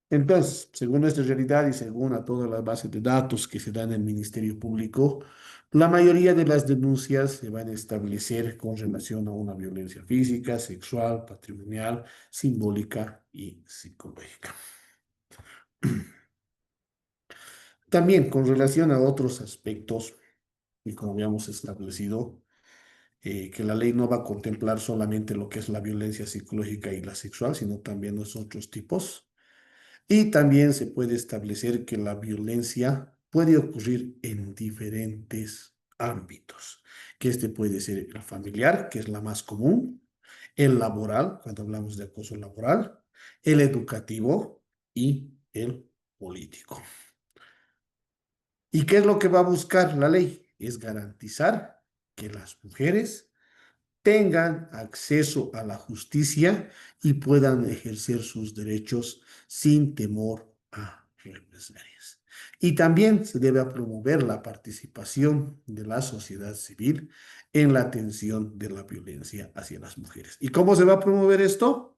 Entonces, según nuestra realidad y según a todas las bases de datos que se dan en el Ministerio Público, la mayoría de las denuncias se van a establecer con relación a una violencia física, sexual, patrimonial, simbólica y psicológica. También con relación a otros aspectos, y como habíamos establecido, que la ley no va a contemplar solamente lo que es la violencia psicológica y la sexual, sino también los otros tipos. Y también se puede establecer que la violencia puede ocurrir en diferentes ámbitos, que este puede ser el familiar, que es la más común, el laboral, cuando hablamos de acoso laboral, el educativo y el político. ¿Y qué es lo que va a buscar la ley? Es garantizar que las mujeres tengan acceso a la justicia y puedan ejercer sus derechos sin temor a represalias. Y también se debe promover la participación de la sociedad civil en la atención de la violencia hacia las mujeres. ¿Y cómo se va a promover esto?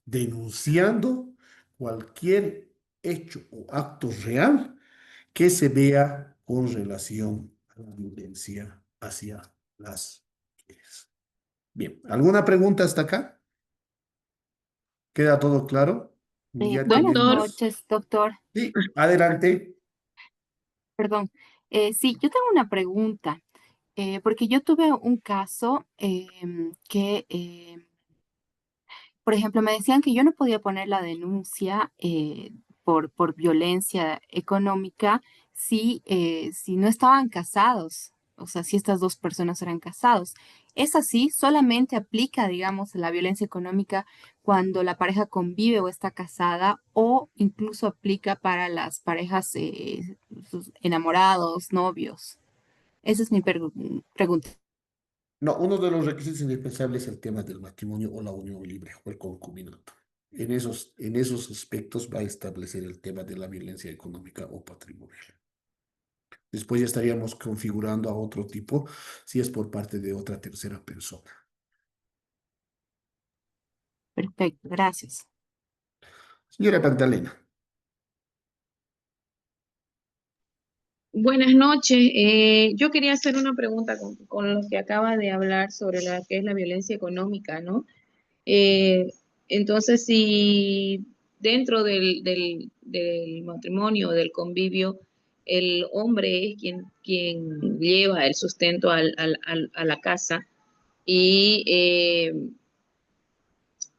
Denunciando cualquier hecho o acto real que se vea con relación a la violencia hacia las mujeres. Bien, ¿alguna pregunta hasta acá? ¿Queda todo claro? Ya Buenas tenemos. noches, doctor. Sí, adelante. Perdón. Sí, yo tengo una pregunta, porque yo tuve un caso que por ejemplo, me decían que yo no podía poner la denuncia por violencia económica si no estaban casados, o sea, si estas dos personas eran casados. ¿Es así? ¿Solamente aplica, digamos, la violencia económica cuando la pareja convive o está casada o incluso aplica para las parejas sus enamorados, novios? Esa es mi pregunta. No, uno de los requisitos indispensables es el tema del matrimonio o la unión libre o el concubinato. En esos aspectos va a establecer el tema de la violencia económica o patrimonial. Después ya estaríamos configurando a otro tipo si es por parte de otra tercera persona. Perfecto, gracias. Señora Magdalena. Buenas noches. Yo quería hacer una pregunta con lo que acaba de hablar sobre la que es la violencia económica, ¿no? Eh, entonces, si dentro del matrimonio, del convivio, el hombre es quien lleva el sustento a la casa y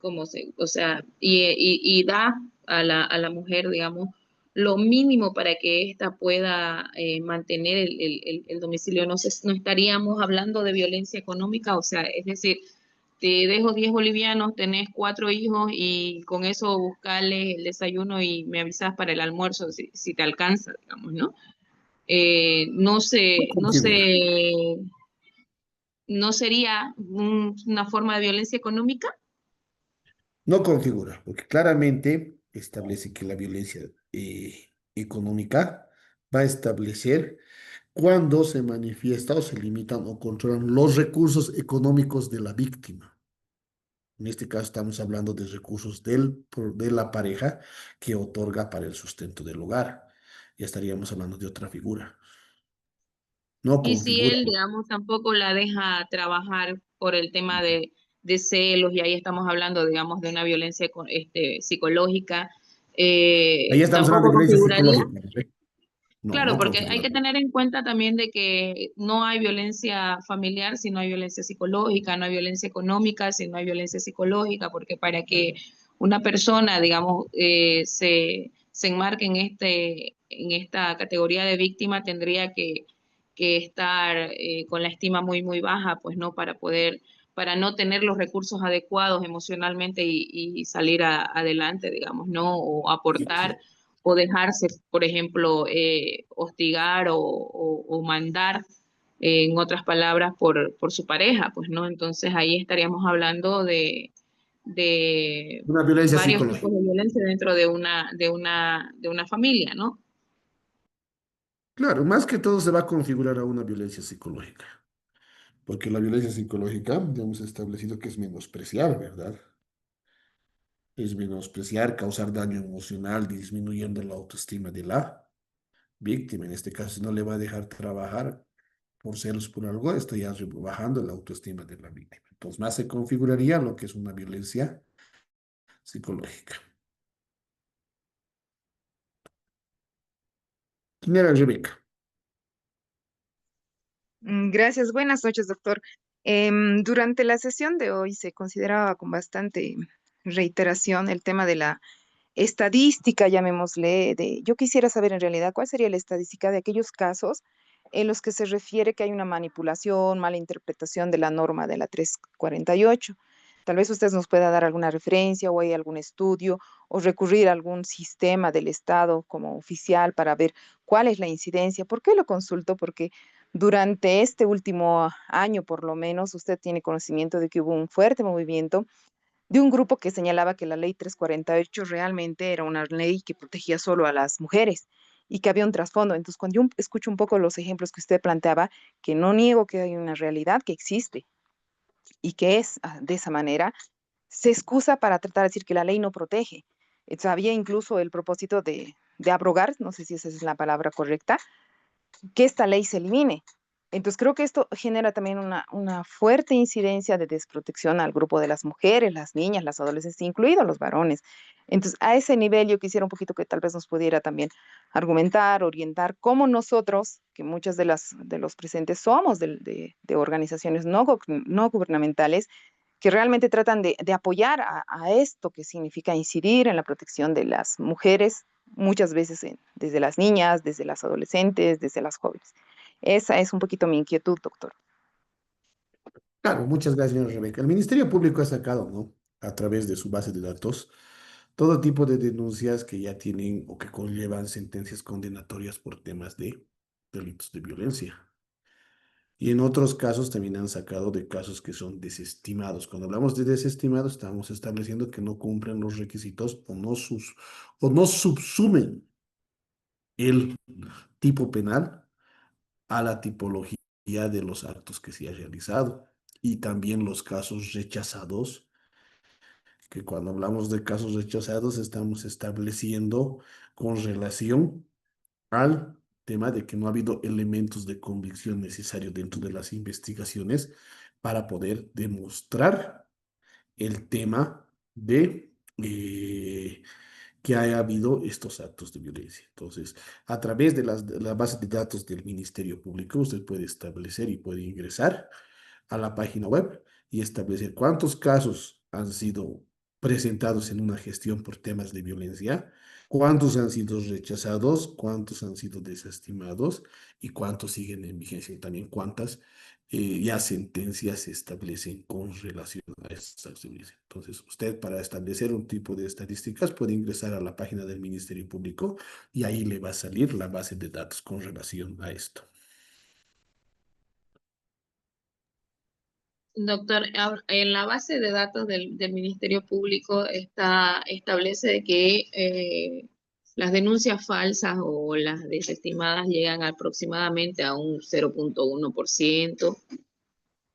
o sea, y da a la mujer, digamos, lo mínimo para que ésta pueda mantener el domicilio. No sé, no estaríamos hablando de violencia económica, o sea, es decir, te dejo 10 bolivianos, tenés 4 hijos y con eso buscarles el desayuno y me avisas para el almuerzo si te alcanza, digamos, ¿no? No sé, Configura. no sería una forma de violencia económica. No configura, porque claramente establece que la violencia económica va a establecer cuando se manifiesta o se limitan o controlan los recursos económicos de la víctima. En este caso estamos hablando de recursos de la pareja que otorga para el sustento del hogar. Ya estaríamos hablando de otra figura. No Y si configura. él, digamos, tampoco la deja trabajar por el tema de celos, y ahí estamos hablando, digamos, de una violencia psicológica, Ahí estamos hablando de tampoco violencia configuraría. psicológica, ¿no? No, Claro, no porque hay configura. que tener en cuenta también de que no hay violencia familiar si no hay violencia psicológica, no hay violencia económica si no hay violencia psicológica, porque para que una persona, digamos, se enmarque en esta categoría de víctima, tendría que estar con la estima muy, muy baja, pues no, para no tener los recursos adecuados emocionalmente y salir adelante, digamos, ¿no? O aportar o dejarse, por ejemplo, hostigar o mandar, en otras palabras, por su pareja, pues, ¿no? Entonces ahí estaríamos hablando de Una violencia varios tipos psicológica. de violencia dentro de una familia, ¿no? Claro, más que todo se va a configurar a una violencia psicológica, porque la violencia psicológica, ya hemos establecido que es menospreciar, ¿verdad? Es menospreciar, causar daño emocional, disminuyendo la autoestima de la víctima. En este caso, si no le va a dejar trabajar por celos por algo, esto ya bajando la autoestima de la víctima. Entonces, más se configuraría lo que es una violencia psicológica. ¿Quién era Rebeca? Gracias, buenas noches, doctor. Durante la sesión de hoy se consideraba con bastante reiteración el tema de la estadística, llamémosle, yo quisiera saber en realidad cuál sería la estadística de aquellos casos en los que se refiere que hay una manipulación, mala interpretación de la norma de la 348. Tal vez usted nos pueda dar alguna referencia o hay algún estudio o recurrir a algún sistema del Estado como oficial para ver cuál es la incidencia. ¿Por qué lo consulto? Porque durante este último año, por lo menos, usted tiene conocimiento de que hubo un fuerte movimiento de un grupo que señalaba que la ley 348 realmente era una ley que protegía solo a las mujeres y que había un trasfondo. Entonces, cuando yo escucho un poco los ejemplos que usted planteaba, que no niego que hay una realidad que existe y que es de esa manera, se excusa para tratar de decir que la ley no protege. Entonces, había incluso el propósito de abrogar, no sé si esa es la palabra correcta, que esta ley se elimine. Entonces creo que esto genera también una fuerte incidencia de desprotección al grupo de las mujeres, las niñas, las adolescentes, incluidos los varones. Entonces a ese nivel yo quisiera un poquito que tal vez nos pudiera también argumentar, orientar cómo nosotros, que muchas de los presentes somos de organizaciones no gubernamentales, que realmente tratan de apoyar a esto que significa incidir en la protección de las mujeres, muchas veces desde las niñas, desde las adolescentes, desde las jóvenes. Esa es un poquito mi inquietud, doctor. Claro, muchas gracias, señora Rebeca. El Ministerio Público ha sacado, ¿no? A través de su base de datos, todo tipo de denuncias que ya tienen o que conllevan sentencias condenatorias por temas de delitos de violencia. Y en otros casos también han sacado de casos que son desestimados. Cuando hablamos de desestimados, estamos estableciendo que no cumplen los requisitos o no subsumen el tipo penal a la tipología de los actos que se ha realizado. Y también los casos rechazados, que cuando hablamos de casos rechazados estamos estableciendo con relación al tema de que no ha habido elementos de convicción necesarios dentro de las investigaciones para poder demostrar el tema de que haya habido estos actos de violencia. Entonces, a través de la base de datos del Ministerio Público, usted puede establecer y puede ingresar a la página web y establecer cuántos casos han sido presentados en una gestión por temas de violencia, cuántos han sido rechazados, cuántos han sido desestimados y cuántos siguen en vigencia y también cuántas ya sentencias se establecen con relación a estas actos de violencia. Entonces, usted para establecer un tipo de estadísticas puede ingresar a la página del Ministerio Público y ahí le va a salir la base de datos con relación a esto. Doctor, en la base de datos del Ministerio Público establece de que las denuncias falsas o las desestimadas llegan aproximadamente a un 0,1%,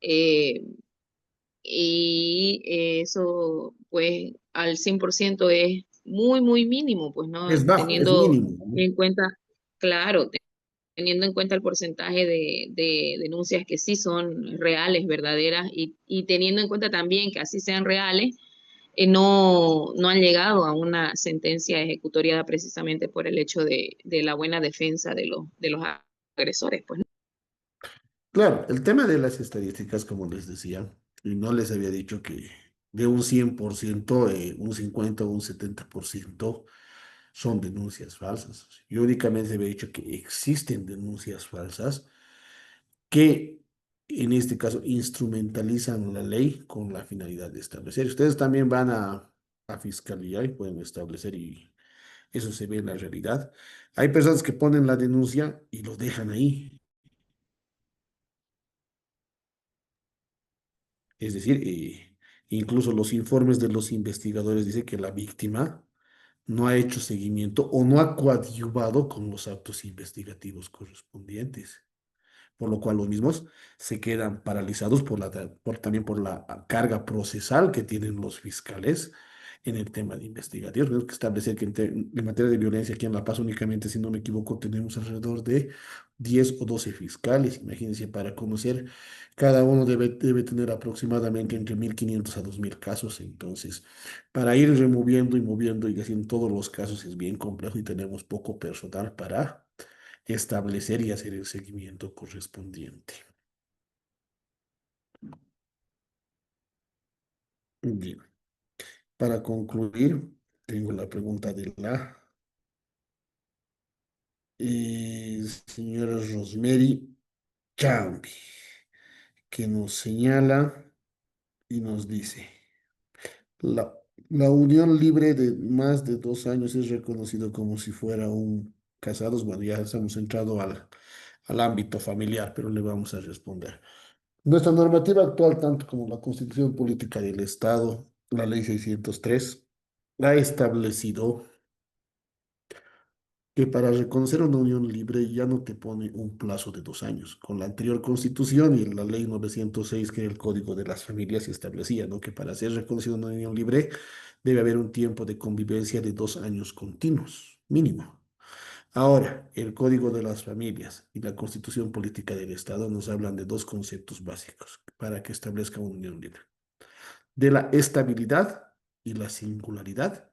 eh, y eso pues al 100% es muy, muy mínimo, pues no, Es bajo, es teniendo mínimo, ¿no? en cuenta, claro, teniendo en cuenta el porcentaje de denuncias que sí son reales, verdaderas, y teniendo en cuenta también que así sean reales, no han llegado a una sentencia ejecutoriada precisamente por el hecho de la buena defensa de los agresores, pues, ¿no? Claro, el tema de las estadísticas, como les decía, y no les había dicho que de un 100%, un 50 o un 70% son denuncias falsas. Yo únicamente había dicho que existen denuncias falsas que en este caso instrumentalizan la ley con la finalidad de establecer. Ustedes también van a fiscalía y pueden establecer y eso se ve en la realidad. Hay personas que ponen la denuncia y lo dejan ahí. Es decir, incluso los informes de los investigadores dicen que la víctima no ha hecho seguimiento o no ha coadyuvado con los actos investigativos correspondientes, por lo cual los mismos se quedan paralizados también por la carga procesal que tienen los fiscales en el tema de investigación. Tenemos que establecer que en materia de violencia aquí en La Paz únicamente, si no me equivoco, tenemos alrededor de 10 o 12 fiscales. Imagínense, para conocer, cada uno debe tener aproximadamente entre 1.500 a 2.000 casos. Entonces, para ir removiendo y moviendo y haciendo todos los casos es bien complejo y tenemos poco personal para establecer y hacer el seguimiento correspondiente. Bien. Para concluir, tengo la pregunta de la señora Rosemary Chambi, que nos señala y nos dice, la, la unión libre de más de 2 años es reconocido como si fuera un casados. Bueno, ya hemos entrado al ámbito familiar, pero le vamos a responder. Nuestra normativa actual, tanto como la Constitución Política del Estado, la Ley 603, ha establecido que para reconocer una unión libre ya no te pone un plazo de 2 años. Con la anterior Constitución y la Ley 906, que era el Código de las Familias, se establecía, ¿no?, que para ser reconocida una unión libre debe haber un tiempo de convivencia de 2 años continuos, mínimo. Ahora, el Código de las Familias y la Constitución Política del Estado nos hablan de dos conceptos básicos para que establezca una unión libre: de la estabilidad y la singularidad,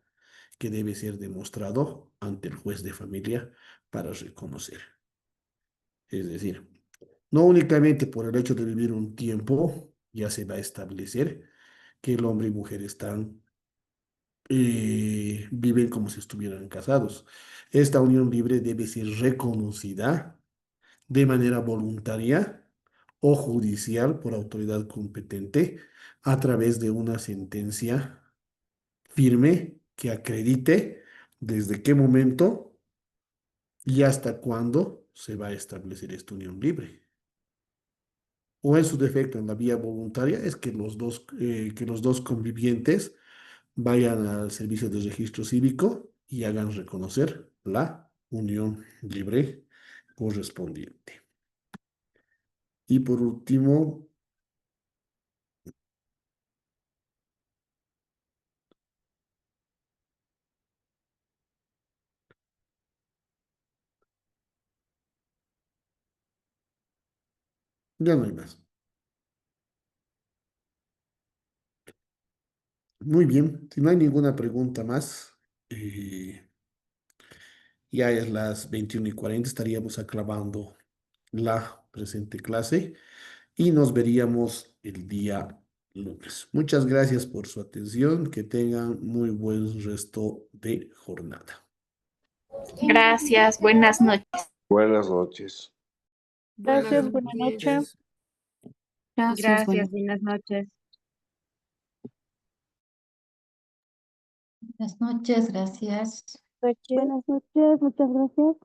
que debe ser demostrado ante el juez de familia para reconocer. Es decir, no únicamente por el hecho de vivir un tiempo ya se va a establecer que el hombre y mujer viven como si estuvieran casados. Esta unión libre debe ser reconocida de manera voluntaria o judicial por autoridad competente a través de una sentencia firme que acredite desde qué momento y hasta cuándo se va a establecer esta unión libre. O en su defecto, en la vía voluntaria, es que los dos convivientes vayan al servicio de registro cívico y hagan reconocer la unión libre correspondiente. Y por último, ya no hay más. Muy bien, si no hay ninguna pregunta más, ya es las 21:40, estaríamos acabando la presente clase y nos veríamos el día lunes. Muchas gracias por su atención, que tengan muy buen resto de jornada. Gracias, buenas noches. Buenas noches. Gracias, buenas noches. Gracias, bueno. buenas noches. Buenas noches, gracias. Buenas noches, muchas gracias.